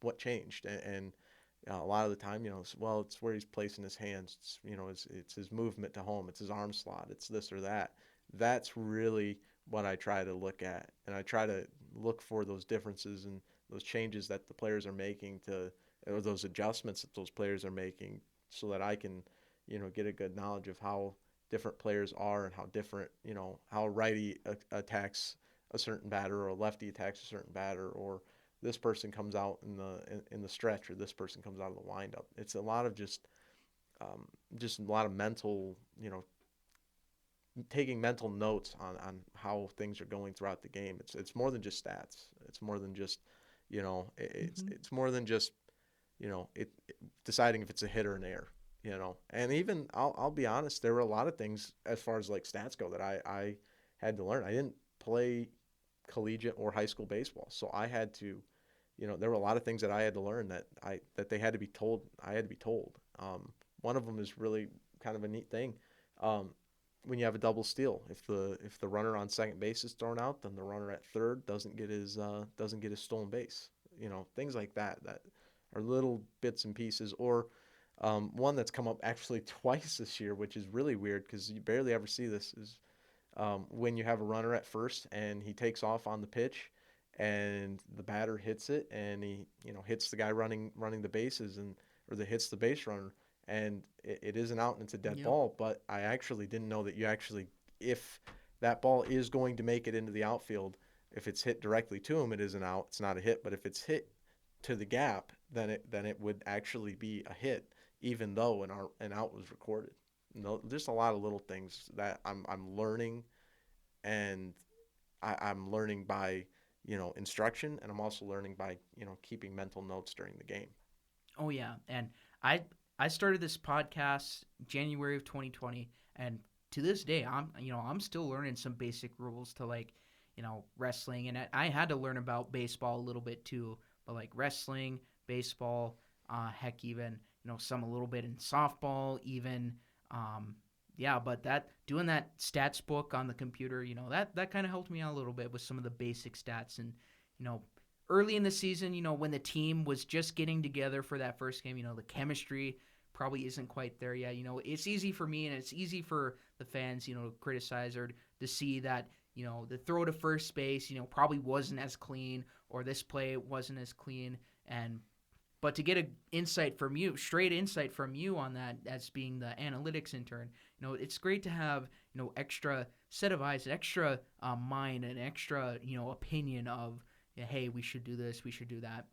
what changed. And a lot of the time, it's where he's placing his hands. It's his movement to home. It's his arm slot. It's this or that. That's really what I try to look at, and I try to look for those differences and those changes that the players are making or those adjustments that those players are making, so that I can, get a good knowledge of how different players are and how different, how a righty attacks a certain batter or a lefty attacks a certain batter, or this person comes out in the stretch, or this person comes out of the windup. It's a lot of just a lot of mental, taking mental notes on how things are going throughout the game. It's more than just stats. It's more than just Mm-hmm. it's more than just deciding if it's a hit or an error. And even I'll be honest, there were a lot of things as far as like stats go that I had to learn. I didn't play collegiate or high school baseball, so I had to, there were a lot of things that I had to learn that they had to be told. I had to be told. One of them is really kind of a neat thing. Um, when you have a double steal, if the runner on second base is thrown out, then the runner at third doesn't get his stolen base. Things like that are little bits and pieces. Or one that's come up actually twice this year, which is really weird because you barely ever see this, is when you have a runner at first and he takes off on the pitch and the batter hits it, and he hits the guy running the bases, or that hits the base runner, and it isn't out and it's a dead Yep. ball. But I actually didn't know that if that ball is going to make it into the outfield, if it's hit directly to him, it isn't out, it's not a hit. But if it's hit to the gap, then it would actually be a hit, even though an out was recorded. Just a lot of little things that I'm learning, and I'm learning by instruction, and I'm also learning by keeping mental notes during the game. Oh yeah, and I I started this podcast January of 2020, And to this day, I'm still learning some basic rules to like, wrestling, and I had to learn about baseball a little bit too, but like wrestling, baseball, heck, even some a little bit in softball, even. Um, yeah, but that doing that stats book on the computer, that kind of helped me out a little bit with some of the basic stats. And you know, early in the season, when the team was just getting together for that first game, the chemistry probably isn't quite there yet. It's easy for me and it's easy for the fans, to criticize or to see that, the throw to first base, probably wasn't as clean, or this play wasn't as clean. And but to get a insight from you, straight insight from you on that, as being the analytics intern, it's great to have extra set of eyes, an extra mind, an extra opinion of, hey, we should do this, we should do that,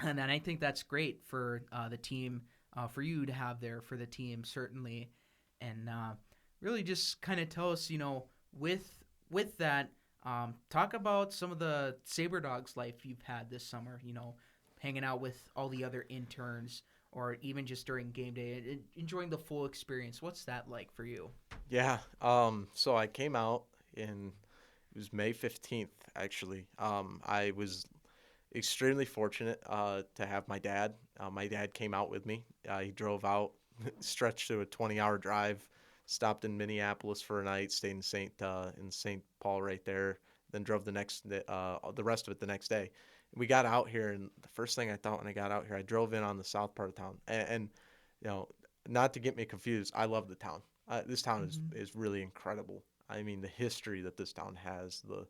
and then I think that's great for the team, for you to have there for the team, certainly, and really just kind of tell us, with that, talk about some of the Sabre Dogs life you've had this summer. Hanging out with all the other interns, or even just during game day, enjoying the full experience. What's that like for you? Yeah. So I came out in it was May 15th actually. I was extremely fortunate to have my dad. My dad came out with me. He drove out, stretched to a 20-hour drive, stopped in Minneapolis for a night, stayed in St. Paul right there, then drove the rest of it the next day. We got out here, and the first thing I thought when I got out here, I drove in on the south part of town, and you know, not to get me confused, I love the town. This town is Mm-hmm. is really incredible. I mean, the history that this town has, the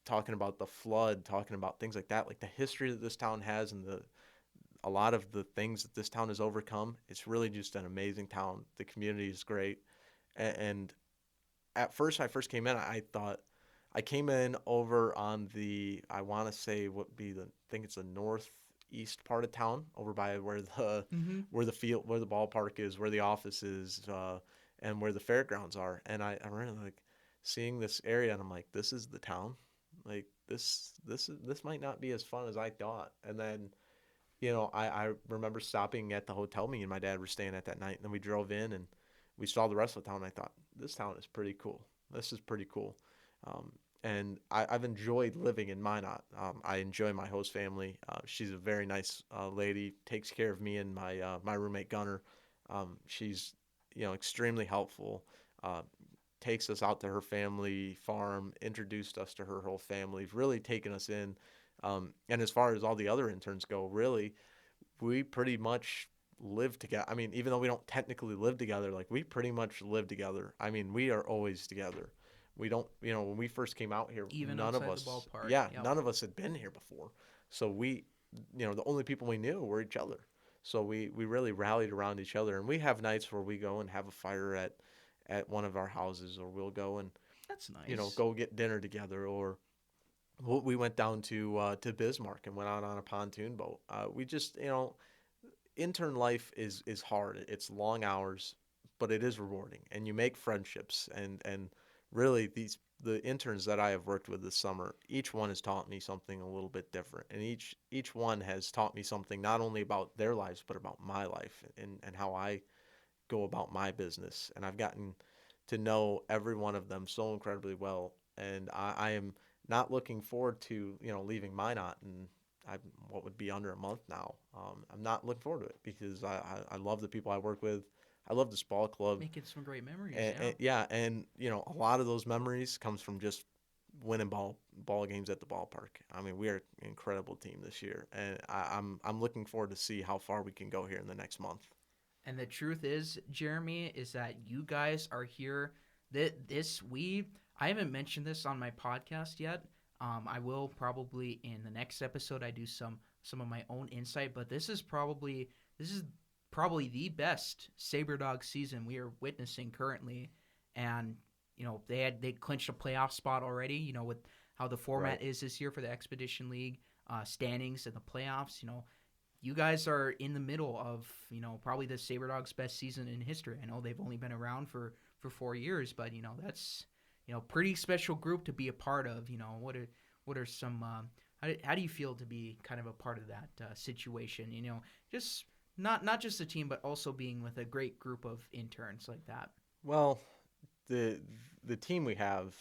talking about the flood, talking about things like the history that this town has, and the a lot of the things that this town has overcome. It's really just an amazing town. The community is great, and at first, when I first came in, I thought I came in over on the I want to say what be the I think it's the northeast part of town, over by Mm-hmm. where the ballpark is, where the office is, and where the fairgrounds are. And I really like seeing this area, and I'm like, this is the town. Like this might not be as fun as I thought. And then I remember stopping at the hotel me and my dad were staying at that night, and then we drove in and we saw the rest of the town. And I thought, this town is pretty cool. This is pretty cool. Um, and I've enjoyed living in Minot. I enjoy my host family. She's a very nice lady, takes care of me and my roommate Gunner. She's extremely helpful. Uh, Takes us out to her family farm, introduced us to her whole family, really taken us in. And as far as all the other interns go, really, we pretty much live together. I mean, even though we don't technically live together, like we pretty much live together. I mean, we are always together. We don't, when we first came out here, Even none of outside the us, ballpark. yeah, Yep. none of us had been here before. So the only people we knew were each other. So we really rallied around each other. And we have nights where we go and have a fire at one of our houses, or we'll go and, That's nice. go get dinner together, or we went down to Bismarck and went out on a pontoon boat. We just, intern life is hard. It's long hours, but it is rewarding, and you make friendships. And really, the interns that I have worked with this summer, each one has taught me something a little bit different, and each one has taught me something not only about their lives but about my life, and how I go about my business. And I've gotten to know every one of them so incredibly well, and I am not looking forward to leaving Minot in what would be under a month now. I'm not looking forward to it because I love the people I work with. I love this ball club, Making some great memories. and, Yeah. and yeah, and a lot of those memories comes from just winning ball games at the ballpark. I mean, we are an incredible team this year, and I'm looking forward to see how far we can go here in the next month. And the truth is, Jeremy, is that you guys are here. That this we I haven't mentioned this on my podcast yet. I will probably in the next episode. I do some of my own insight, but this is probably the best Sabre Dog season we are witnessing currently, and they clinched a playoff spot already. With how the Right. format is this year for the Expedition League standings and the playoffs. You guys are in the middle of probably the Sabre Dogs best season in history. I know they've only been around for 4 years, but that's pretty special group to be a part of. What are some how do you feel to be kind of a part of that situation? Just not just a team, but also being with a great group of interns like that. Well, the the team we have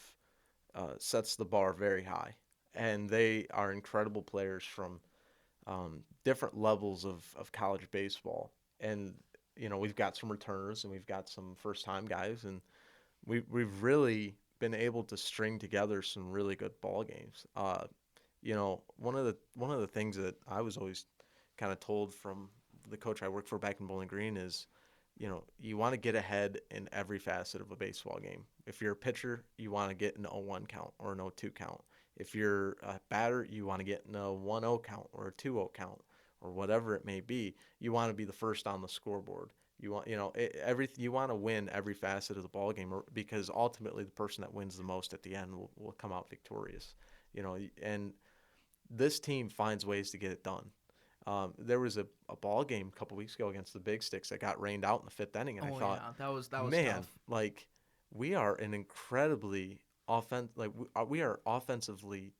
sets the bar very high, and they are incredible players from different levels of college baseball. And we've got some returners and we've got some first time guys, and we've really been able to string together some really good ball games. One of the things that I was always kind of told from the coach I worked for back in Bowling Green is, you want to get ahead in every facet of a baseball game. If you're a pitcher, you want to get an 0-1 count or an 0-2 count. If you're a batter, you want to get in a 1-0 count or a 2-0 count or whatever it may be. You want to be the first on the scoreboard. You want, you want to win every facet of the ball game, because ultimately the person that wins the most at the end will come out victorious. And this team finds ways to get it done. There was a ball game a couple weeks ago against the Big Sticks that got rained out in the fifth inning, and I Oh thought, yeah, that was man, tough. like we are an incredibly we are offensively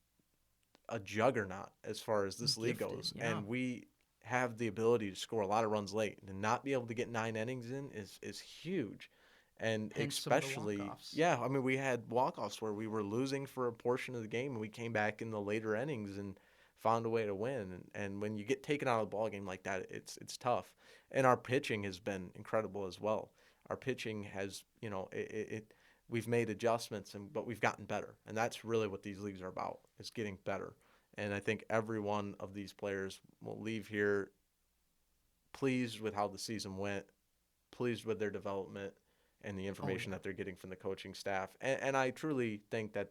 a juggernaut as far as this league Gifted, goes, yeah. and we have the ability to score a lot of runs late, and not be able to get 9 innings in is huge. And Hence some of the especially, walk-offs. yeah, I mean, we had walk-offs where we were losing for a portion of the game, and we came back in the later innings and found a way to win. And when you get taken out of the ball game like that, it's tough. And our pitching has been incredible as well. Our pitching has, we've made adjustments, but we've gotten better, and that's really what these leagues are about, is getting better. And I think every one of these players will leave here pleased with how the season went, pleased with their development, and the Oh information yeah. that they're getting from the coaching staff. And I truly think that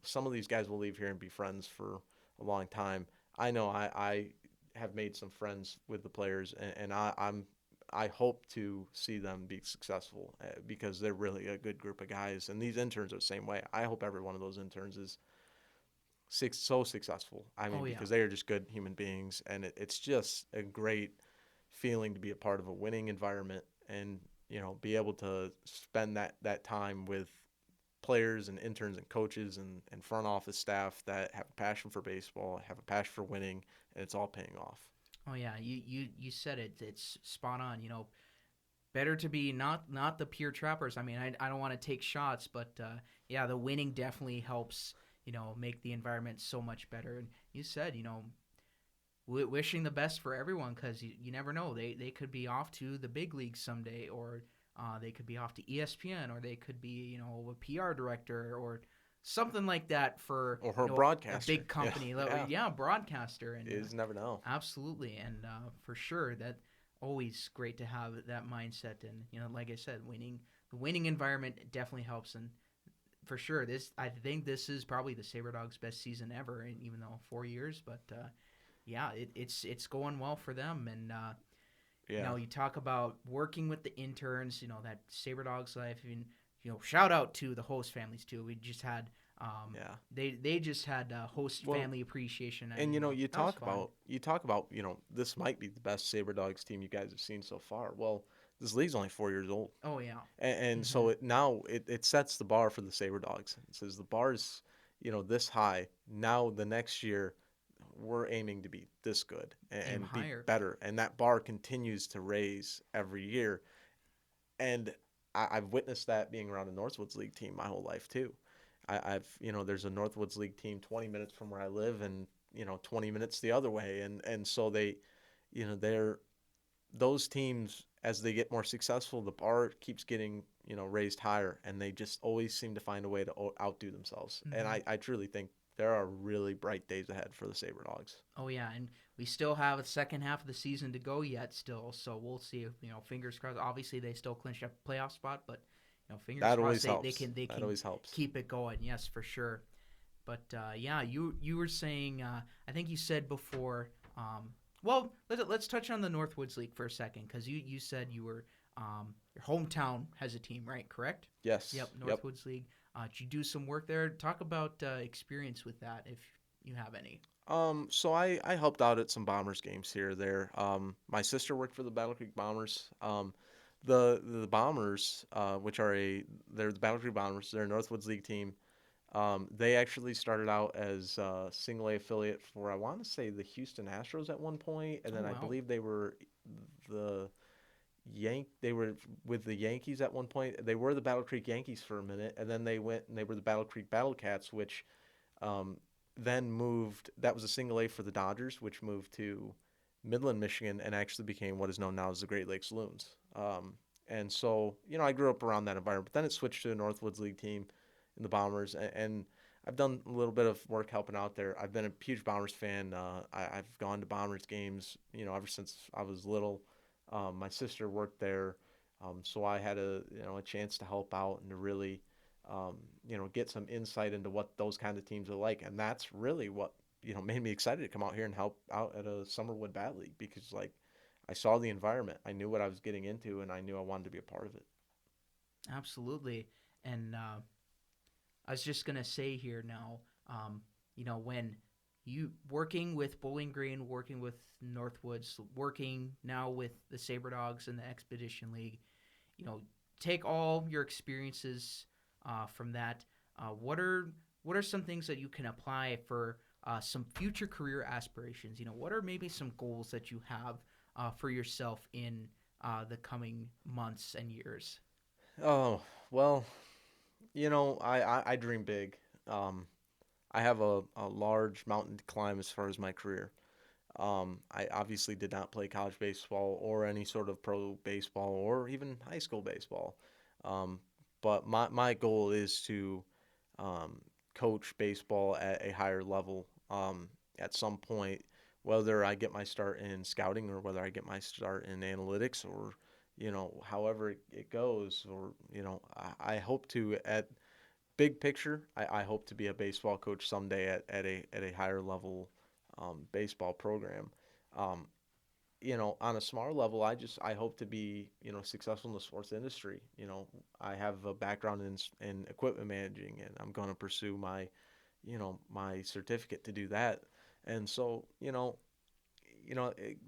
some of these guys will leave here and be friends for a long time. I know I have made some friends with the players, and I hope to see them be successful, because they're really a good group of guys. And these interns are the same way. I hope every one of those interns is so successful. I mean, Oh yeah. because they are just good human beings, and it's just a great feeling to be a part of a winning environment, and be able to spend that time with players and interns and coaches and front office staff that have a passion for baseball, have a passion for winning, and it's all paying off. Oh yeah. You said it. It's spot on. Better to be not the pure trappers. I mean, I don't want to take shots, but yeah, the winning definitely helps. Make the environment so much better. And you said, wishing the best for everyone, because you never know. They could be off to the big leagues someday, or they could be off to ESPN, or they could be a PR director or something like that for Or her a broadcaster. big Yeah, company. yeah. Yeah, broadcaster, and You just never know. absolutely, and for sure that always great to have that mindset. And like I said, the winning environment definitely helps. And for sure, I think this is probably the Sabre Dogs' best season ever, and even though 4 years, but yeah, it's going well for them. And Yeah, you talk about working with the interns, that Sabre Dogs life. I mean, shout out to the host families too. We just had yeah. they just had host Well, family appreciation. I and mean, you that was talk fun. about this might be the best Saber Dogs team you guys have seen so far. Well, this league's only 4 years old, Oh yeah. and Hmm. so it sets the bar for the Saber Dogs. It says the bar's this high. Now the next year we're aiming to be this good Aim and be higher. better, and that bar continues to raise every year. And I've witnessed that being around a Northwoods League team my whole life too. I've there's a Northwoods League team 20 minutes from where I live, and 20 minutes the other way, and so they're those teams, as they get more successful, the bar keeps getting raised higher, and they just always seem to find a way to outdo themselves. And Hmm. I truly think there are really bright days ahead for the Saber Dogs. Oh yeah, and we still have a second half of the season to go yet still, so we'll see. Fingers crossed. Obviously, they still clinched a playoff spot, but fingers That crossed always they helps. can they That can always helps. keep it going. Yes, for sure. But yeah, you were saying. I think you said before. Well, let's touch on the Northwoods League for a second, because you said your hometown has a team, right? Correct. Yes. Yep, Yep. Northwoods League. Did you do some work there? Talk about experience with that, if you have any. So I helped out at some Bombers games here or there. My sister worked for the Battle Creek Bombers. The Bombers, which are they're the Battle Creek Bombers. They're a Northwoods League team. They actually started out as a single A affiliate for, I want to say, the Houston Astros at one point, and Oh then I wow. believe they were the they were with the Yankees at one point. They were the Battle Creek Yankees for a minute, and then they went and they were the Battle Creek Battle Cats, which um, then moved. That was a single A for the Dodgers, which moved to Midland, Michigan, and actually became what is known now as the Great Lakes Loons. And so, I grew up around that environment. But then it switched to a Northwoods League team in the Bombers, and I've done a little bit of work helping out there. I've been a huge Bombers fan. I've gone to Bombers games, ever since I was little. My sister worked there, so I had a chance to help out and to really get some insight into what those kind of teams are like. And that's really what, made me excited to come out here and help out at a Summerwood Bat League because, like, I saw the environment. I knew what I was getting into, and I knew I wanted to be a part of it. Absolutely. And I was just gonna say here now, when you working with Bowling Green, working with Northwoods, working now with the Sabre Dogs and the Expedition League, you know, take all your experiences from that. What are some things that you can apply for some future career aspirations? What are maybe some goals that you have for yourself in the coming months and years? Oh, well, I dream big. Um, I have a large mountain to climb as far as my career. I obviously did not play college baseball or any sort of pro baseball or even high school baseball. Um, but my goal is to um, coach baseball at a higher level at some point, whether I get my start in scouting or whether I get my start in analytics or, however it goes. Or, I hope to, at big picture, I hope to be a baseball coach someday at a higher level baseball program. Um, on a smaller level, I hope to be, successful in the sports industry. I have a background in equipment managing, and I'm going to pursue my certificate to do that. And so,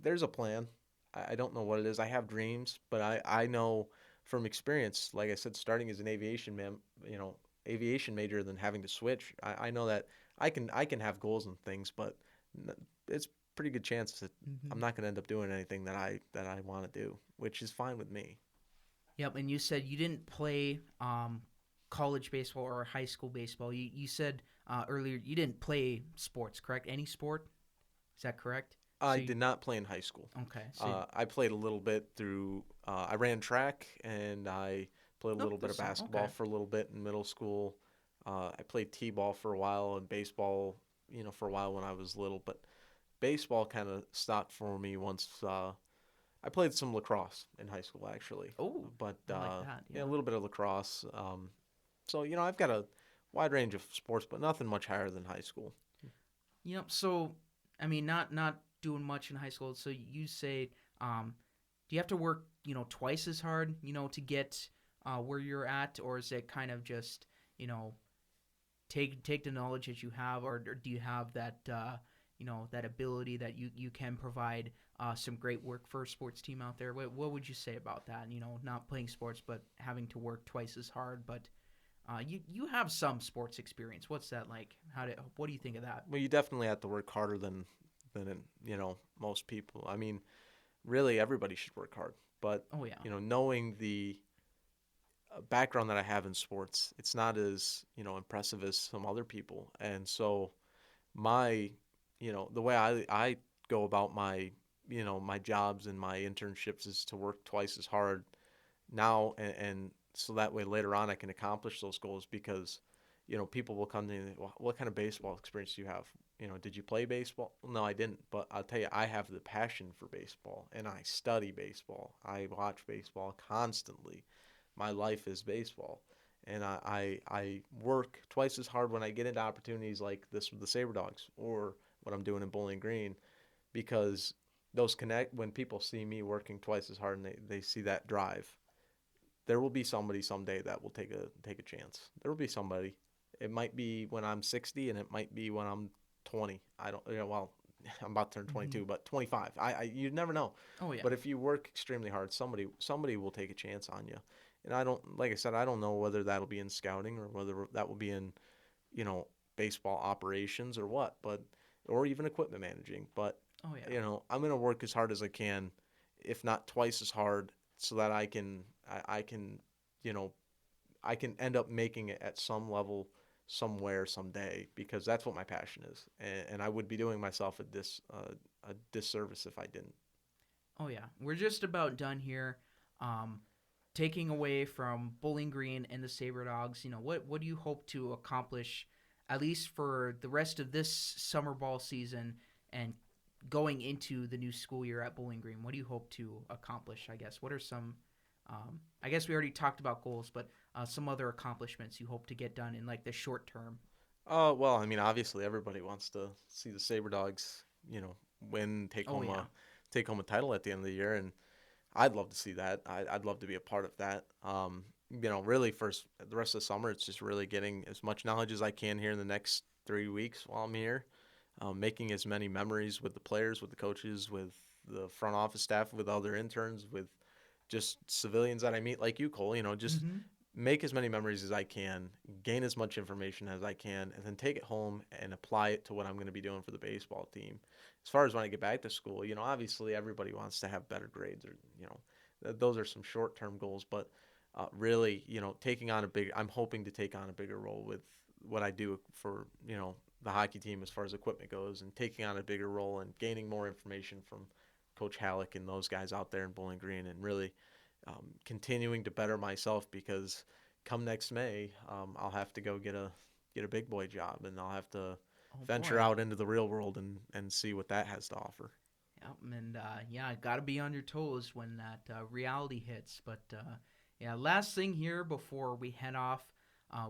there's a plan. I don't know what it is. I have dreams, but I know from experience, like I said, starting as an aviation major, than having to switch. I know that I can have goals and things, but it's pretty good chance that Mm-hmm. I'm not going to end up doing anything that I want to do, which is fine with me. Yep, and you said you didn't play college baseball or high school baseball. You said earlier you didn't play sports, correct? Any sport? Is that correct? I So you did not play in high school. okay? So I played a little bit through. I ran track and I played a oh, little bit of this basketball okay. for a little bit in middle school. I played t-ball for a while and baseball, for a while when I was little. But baseball kind of stopped for me once. I played some lacrosse in high school actually, Oh, but I like that. yeah, a Yeah. little bit of lacrosse. So I've got a wide range of sports, but nothing much higher than high school. Yep. So I mean, not doing much in high school. So you say, do you have to work, twice as hard, to get where you're at, or is it kind of just, you know, take the knowledge that you have, or do you have that that ability that you can provide some great work for a sports team out there? What would you say about that? Not playing sports but having to work twice as hard, but you have some sports experience. What's that like? What do you think of that? Well, you definitely have to work harder than most people. I mean, really, everybody should work hard. But Oh yeah. knowing the background that I have in sports, it's not as impressive as some other people. And so my the way I go about my jobs and my internships is to work twice as hard now, and so that way later on I can accomplish those goals because people will come to me and well, what kind of baseball experience do you have? Did you play baseball? No, I didn't, but I'll tell you, I have the passion for baseball and I study baseball. I watch baseball constantly. My life is baseball, and I work twice as hard when I get into opportunities like this with the Sabre Dogs or what I'm doing in Bowling Green because those connect when people see me working twice as hard and they see that drive. There will be somebody someday that will take a chance. There will be somebody. It might be when I'm 60 and it might be when I'm 20. I don't well, I'm about to turn Hmm. 22, but 25. I you never know. Oh yeah. But if you work extremely hard, somebody will take a chance on you. And I don't like I said, I don't know whether that'll be in scouting or whether that will be in baseball operations or what, but or even equipment managing. But Oh yeah. I'm going to work as hard as I can, if not twice as hard, so that I can, you know, I can end up making it at some level somewhere someday, because that's what my passion is, and I would be doing myself a disservice if I didn't. Oh yeah. We're just about done here. Um, Taking away from Bowling Green and the Sabre Dogs, what do you hope to accomplish, at least for the rest of this summer ball season and going into the new school year at Bowling Green? What do you hope to accomplish? I guess. What are some? I guess we already talked about goals, but some other accomplishments you hope to get done in like the short term. Well, I mean, obviously everybody wants to see the Saber Dogs, win, Oh yeah. take home a title at the end of the year, and I'd love to see that. I'd love to be a part of that. Really, first the rest of the summer, it's just really getting as much knowledge as I can here in the next 3 weeks while I'm here, making as many memories with the players, with the coaches, with the front office staff, with other interns, with just civilians that I meet like you, Cole. Just Mm-hmm. make as many memories as I can, gain as much information as I can, and then take it home and apply it to what I'm going to be doing for the baseball team. As far as when I get back to school, obviously everybody wants to have better grades, or those are some short-term goals, but really, I'm hoping to take on a bigger role with what I do for, the hockey team as far as equipment goes, and taking on a bigger role and gaining more information from Coach Halleck and those guys out there in Bowling Green, and really continuing to better myself, because come next May, I'll have to go get a big boy job, and I'll have to Oh venture boy. out into the real world and see what that has to offer. Yep, and yeah, got to be on your toes when that reality hits. But yeah, last thing here before we head off,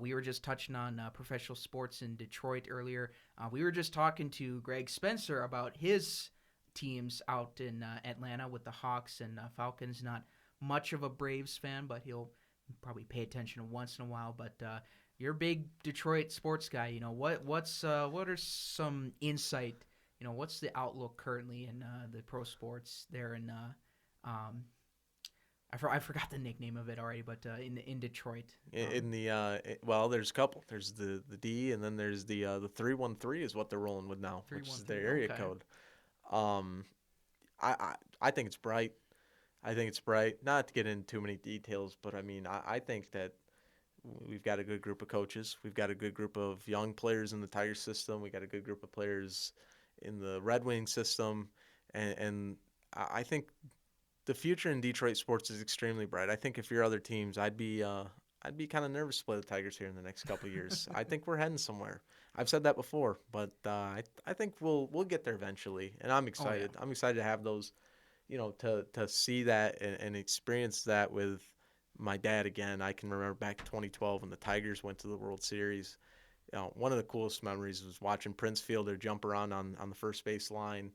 we were just touching on professional sports in Detroit earlier. We were just talking to Greg Spencer about his teams out in Atlanta with the Hawks and Falcons. Not much of a Braves fan, but he'll probably pay attention once in a while. But you're a big Detroit sports guy. What are some insight? What's the outlook currently in the pro sports there in um, I forgot the nickname of it already, but in Detroit. In the well, there's a couple. There's the D, and then there's the 313 is what they're rolling with now, Three which one is their three. area Okay. code. Um, I think it's bright. I think it's bright. Not to get into too many details, but I mean, I think that we've got a good group of coaches. We've got a good group of young players in the Tiger system. We got a good group of players in the Red Wing system, and I think the future in Detroit sports is extremely bright. I think if you're other teams, I'd be kind of nervous to play the Tigers here in the next couple of years. I think we're heading somewhere. I've said that before, but I think we'll get there eventually, and I'm Oh yeah. excited. I'm excited to have those, to see that and experience that with my dad again. I can remember back in 2012 when the Tigers went to the World Series. One of the coolest memories was watching Prince Fielder jump around on the first base line,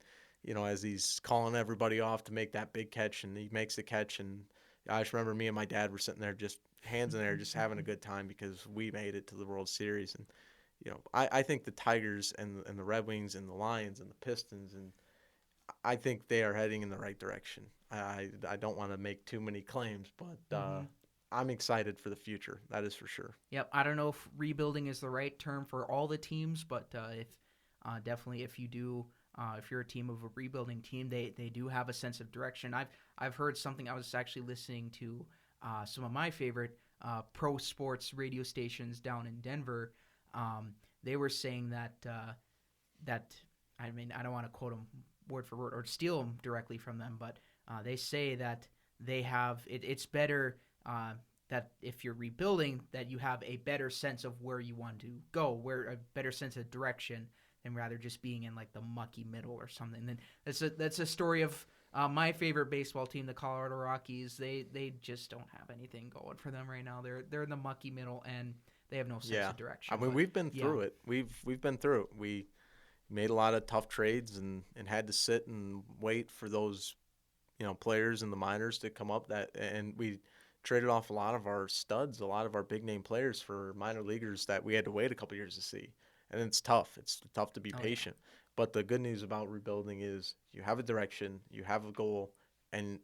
as he's calling everybody off to make that big catch, and he makes the catch. And I just remember me and my dad were sitting there just hands in the air, just having a good time because we made it to the World Series. And I think the Tigers and the Red Wings and the Lions and the Pistons, and I think they are heading in the right direction. I don't want to make too many claims, but Mm-hmm. I'm excited for the future. That is for sure. Yep. I don't know if rebuilding is the right term for all the teams, but if definitely if you do. If you're a team of a rebuilding team, they do have a sense of direction. I've heard something. I was actually listening to some of my favorite pro sports radio stations down in Denver. They were saying that I mean I don't want to quote them word for word or steal them directly from them, but they say that they have it's better that if you're rebuilding that you have a better sense of where you want to go, where a better sense of direction than rather just being in like the mucky middle or something. Then that's a story of my favorite baseball team, the Colorado Rockies. They just don't have anything going for them right now. They're in the mucky middle and they have no sense Yeah, of I direction. mean But we've been yeah, through it. We've been through it. We made a lot of tough trades and had to sit and wait for those players in the minors to come up, that and we traded off a lot of our studs, a lot of our big name players for minor leaguers that we had to wait a couple years to see. And it's tough. It's tough to be oh yeah, patient. But the good news about rebuilding is you have a direction, you have a goal, and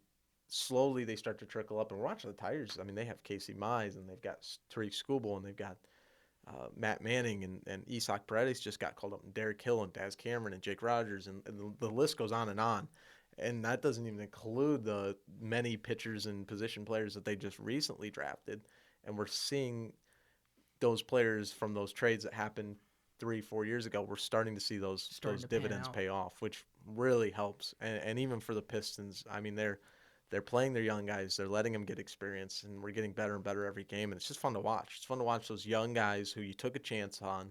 slowly they start to trickle up. And we're watching the Tigers. I mean, they have Casey Mize and they've got Tariq Skubal and they've got Matt Manning and Isak Paredes just got called up, and Derek Hill and Daz Cameron and Jake Rogers, and the list goes on. And that doesn't even include the many pitchers and position players that they just recently drafted. And we're seeing those players from those trades that happened 3-4 years ago. We're starting to see those dividends pay off, which really helps. And even for the Pistons, I mean, they're playing their young guys. They're letting them get experience, and we're getting better and better every game. And it's just fun to watch. It's fun to watch those young guys who you took a chance on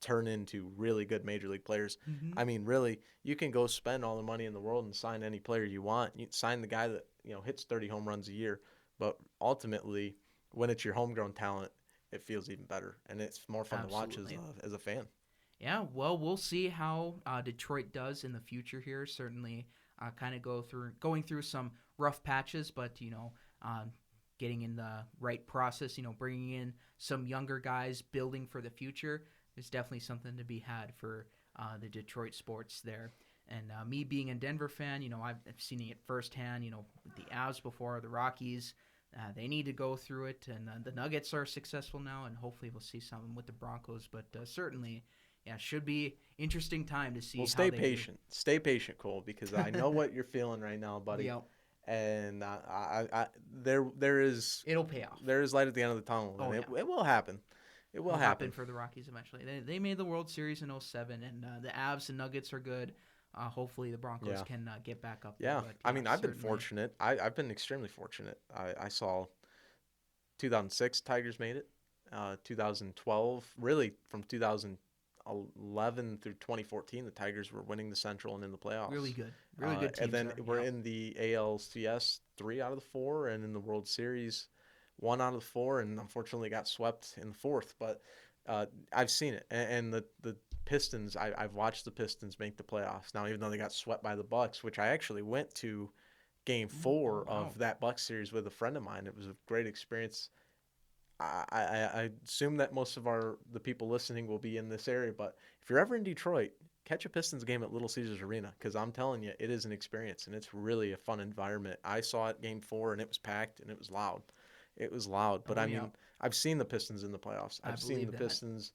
turn into really good major league players. Mm-hmm. I mean, really, you can go spend all the money in the world and sign any player you want. You sign the guy that hits 30 home runs a year, but ultimately, when it's your homegrown talent, it feels even better, and it's more fun Absolutely. to watch as a fan. Yeah, well, we'll see how Detroit does in the future here. Certainly, kind of going through some rough patches, but getting in the right process. Bringing in some younger guys, building for the future. There's definitely something to be had for the Detroit sports there. And me being a Denver fan, I've seen it firsthand. With the Avs before, the Rockies, they need to go through it. And the Nuggets are successful now, and hopefully we'll see something with the Broncos. But certainly, yeah, should be interesting time to see. Well, stay patient. Stay patient, Cole, because I know what you're feeling right now, buddy. Yep. And there is It'll pay off. There is light at the end of the tunnel. Oh, and yeah. It will happen. It will happen for the Rockies eventually. They made the World Series in 2007, and the Avs and Nuggets are good. Hopefully the Broncos can get back up there. Yeah, But, I mean, I've been certainly. fortunate. I've been extremely fortunate. I saw 2006 Tigers made it. 2012, really from 2011 through 2014, the Tigers were winning the Central and in the playoffs. Really good teams. And then there. we're in the ALCS 3 out of the 4, and in the World Series 1 out of the 4, and unfortunately got swept in the 4th. But I've seen it, and the Pistons. I've watched the Pistons make the playoffs. Now, even though they got swept by the Bucks, which I actually went to Game 4 of that Bucks series with a friend of mine. It was a great experience. I assume that most of the people listening will be in this area, but if you're ever in Detroit, catch a Pistons game at Little Caesars Arena, because I'm telling you, it is an experience, and it's really a fun environment. I saw it Game 4, and it was packed, and it was loud. It was loud, but I've seen the Pistons in the playoffs. I've seen the Pistons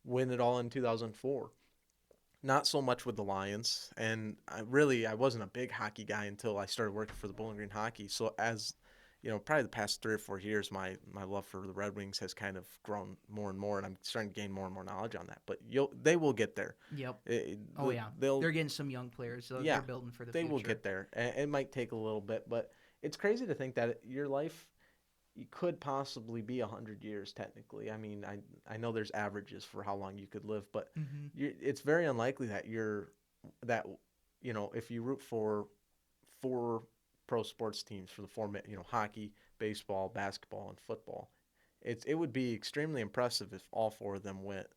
win it all in 2004. Not so much with the Lions, and I wasn't a big hockey guy until I started working for the Bowling Green Hockey. So as probably the past 3 or 4 years, my love for the Red Wings has kind of grown more and more, and I'm starting to gain more and more knowledge on that. But they will get there. Yep. They're getting some young players. So they're building for the future. They will get there. It might take a little bit, but it's crazy to think that your life, you could possibly be 100 years technically. I mean, I know there's averages for how long you could live, but it's very unlikely that if you root for 4 pro sports teams for the format, hockey, baseball, basketball, and football, it would be extremely impressive if all 4 of them went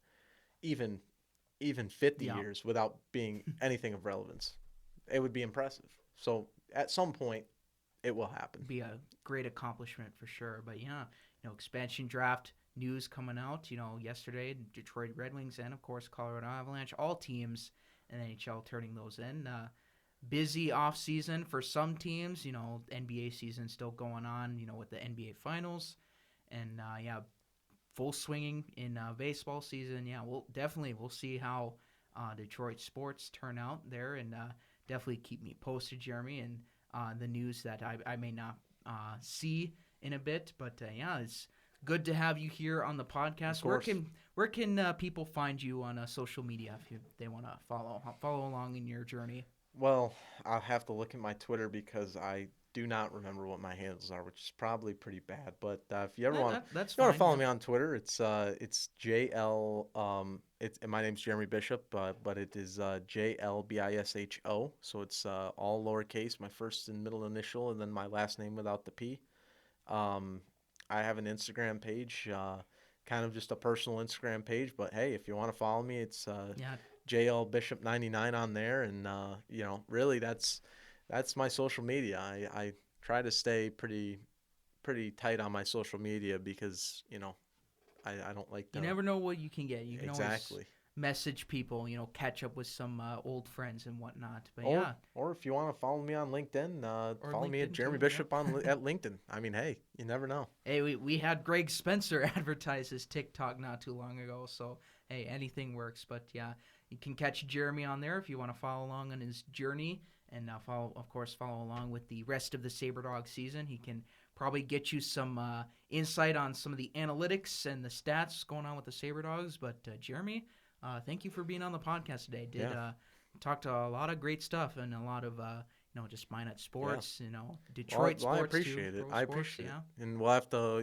even 50 years without being anything of relevance. It would be impressive. So at some point, it will happen. Be a great accomplishment for sure. But expansion draft news coming out. Yesterday, Detroit Red Wings and of course Colorado Avalanche, all teams in the NHL turning those in. Busy off season for some teams. NBA season still going on. With the NBA finals, and full swinging in baseball season. Yeah, we'll see how Detroit sports turn out there, and definitely keep me posted, Jeremy, and the news that I may not see in a bit. But it's good to have you here on the podcast. Where can people find you on social media if they want to follow along in your journey? Well, I'll have to look at my Twitter because I do not remember what my handles are, which is probably pretty bad. But if you ever want to follow me on Twitter, it's JL. My name's Jeremy Bishop, but it is JLBISHO. So it's all lowercase, my first and middle initial, and then my last name without the P. I have an Instagram page, kind of just a personal Instagram page. But hey, if you want to follow me, it's JL Bishop 99 on there, and really that's my social media. I try to stay pretty tight on my social media because I don't like to. You never know what you can get. You can exactly always message people, catch up with some old friends and whatnot. But Or yeah, or if you want to follow me on LinkedIn, or follow me at LinkedIn Jeremy too. Yeah. Bishop at LinkedIn. I mean, hey, you never know. Hey, we had Greg Spencer advertise his TikTok not too long ago, so hey, anything works. But yeah, you can catch Jeremy on there if you want to follow along on his journey, and follow along with the rest of the Sabre Dog season. He can probably get you some insight on some of the analytics and the stats going on with the Sabre Dogs. But Jeremy, thank you for being on the podcast today. Yeah. Talked a lot of great stuff and a lot of just Minot sports, Well, Detroit I sports appreciate too, it. pro I sports, appreciate yeah. it. And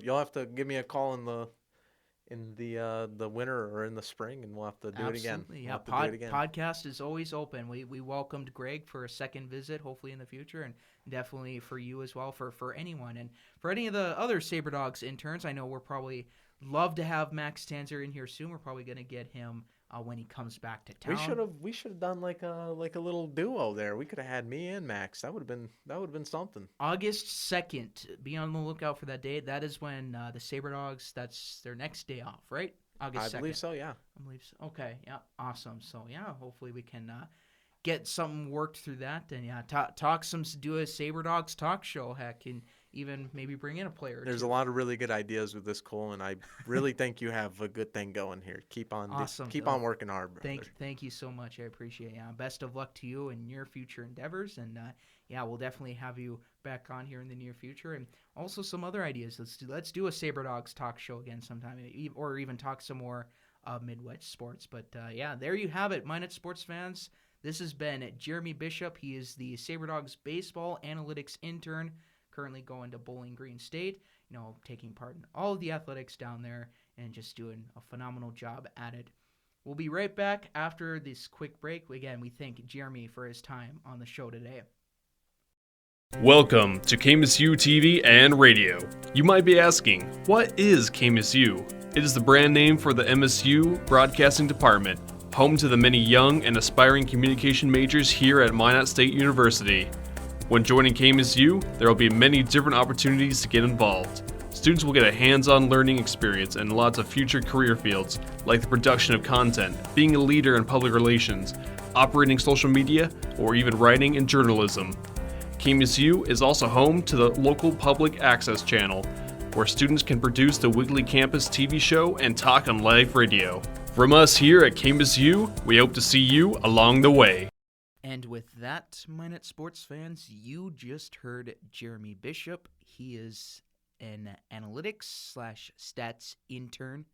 you'll have to give me a call in the winter or in the spring, and we'll have to do it again. Absolutely, We'll yeah. have to do it again. Podcast is always open. We welcomed Greg for a second visit, hopefully in the future, and definitely for you as well, for anyone. And for any of the other Sabre Dogs interns, I know we're probably love to have Max Tanzer in here soon. We're probably going to get him when he comes back to town. We should have done like a little duo there. We could have had me and Max. That would have been something. August 2nd. Be on the lookout for that date. That is when the Sabre Dogs, that's their next day off, right? August 2nd. I believe so, yeah. I believe so. Okay, yeah, awesome. So, yeah, hopefully we can get something worked through that. And, yeah, do a Sabre Dogs talk show, heck, and even maybe bring in a player or There's two. a lot of really good ideas with this, Cole, and I really think you have a good thing going here. Keep on Awesome, keep Phil. on working hard, brother. Thank you so much. I appreciate it. Yeah, best of luck to you in your future endeavors. And, yeah, we'll definitely have you back on here in the near future. And also some other ideas. Let's do a Sabre Dogs talk show again sometime, or even talk some more Midwest sports. But, yeah, there you have it, Minot sports fans. This has been Jeremy Bishop. He is the Sabre Dogs baseball analytics intern, currently going to Bowling Green State, taking part in all of the athletics down there and just doing a phenomenal job at it. We'll be right back after this quick break. Again, we thank Jeremy for his time on the show today. Welcome to KMSU TV and radio. You might be asking, what is KMSU? It is the brand name for the MSU Broadcasting Department, home to the many young and aspiring communication majors here at Minot State University. When joining KMSU, there will be many different opportunities to get involved. Students will get a hands-on learning experience in lots of future career fields, like the production of content, being a leader in public relations, operating social media, or even writing and journalism. KMSU is also home to the local public access channel, where students can produce the weekly campus TV show and talk on live radio. From us here at KMSU, we hope to see you along the way. And with that, Minot sports fans, you just heard Jeremy Bishop. He is an analytics/stats intern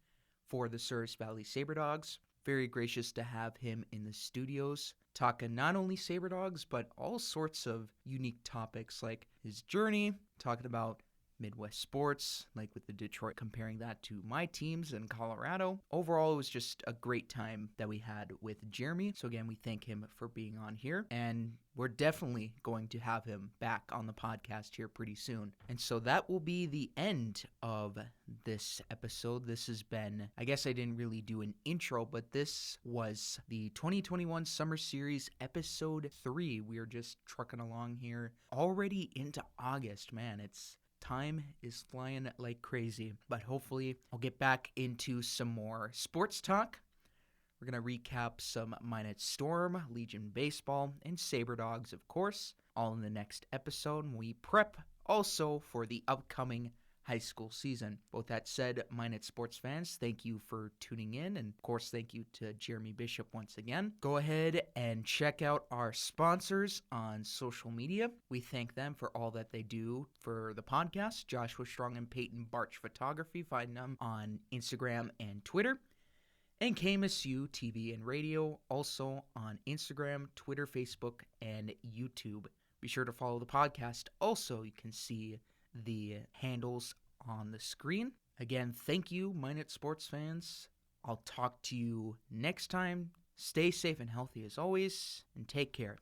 for the Souris Valley Sabre Dogs. Very gracious to have him in the studios, talking not only Sabre Dogs, but all sorts of unique topics like his journey, talking about Midwest sports, like with the Detroit, comparing that to my teams in Colorado. Overall, it was just a great time that we had with Jeremy. So again, we thank him for being on here, and we're definitely going to have him back on the podcast here pretty soon. And so that will be the end of this episode. This has been, I guess I didn't really do an intro, but this was the 2021 Summer Series episode 3. We are just trucking along here already into August. Man, time is flying like crazy, but hopefully I'll get back into some more sports talk. We're going to recap some Minot Storm, Legion Baseball, and Sabre Dogs, of course, all in the next episode. We prep also for the upcoming high school season. Both that said, Minot sports fans, thank you for tuning in, and of course, thank you to Jeremy Bishop once again. Go ahead and check out our sponsors on social media. We thank them for all that they do for the podcast. Joshua Strong and Peyton Bartsch Photography. Find them on Instagram and Twitter. And KMSU TV and radio, also on Instagram, Twitter, Facebook, and YouTube. Be sure to follow the podcast. Also, you can see the handles on the screen. Again, thank you, Minot sports fans. I'll talk to you next time. Stay safe and healthy as always, and take care.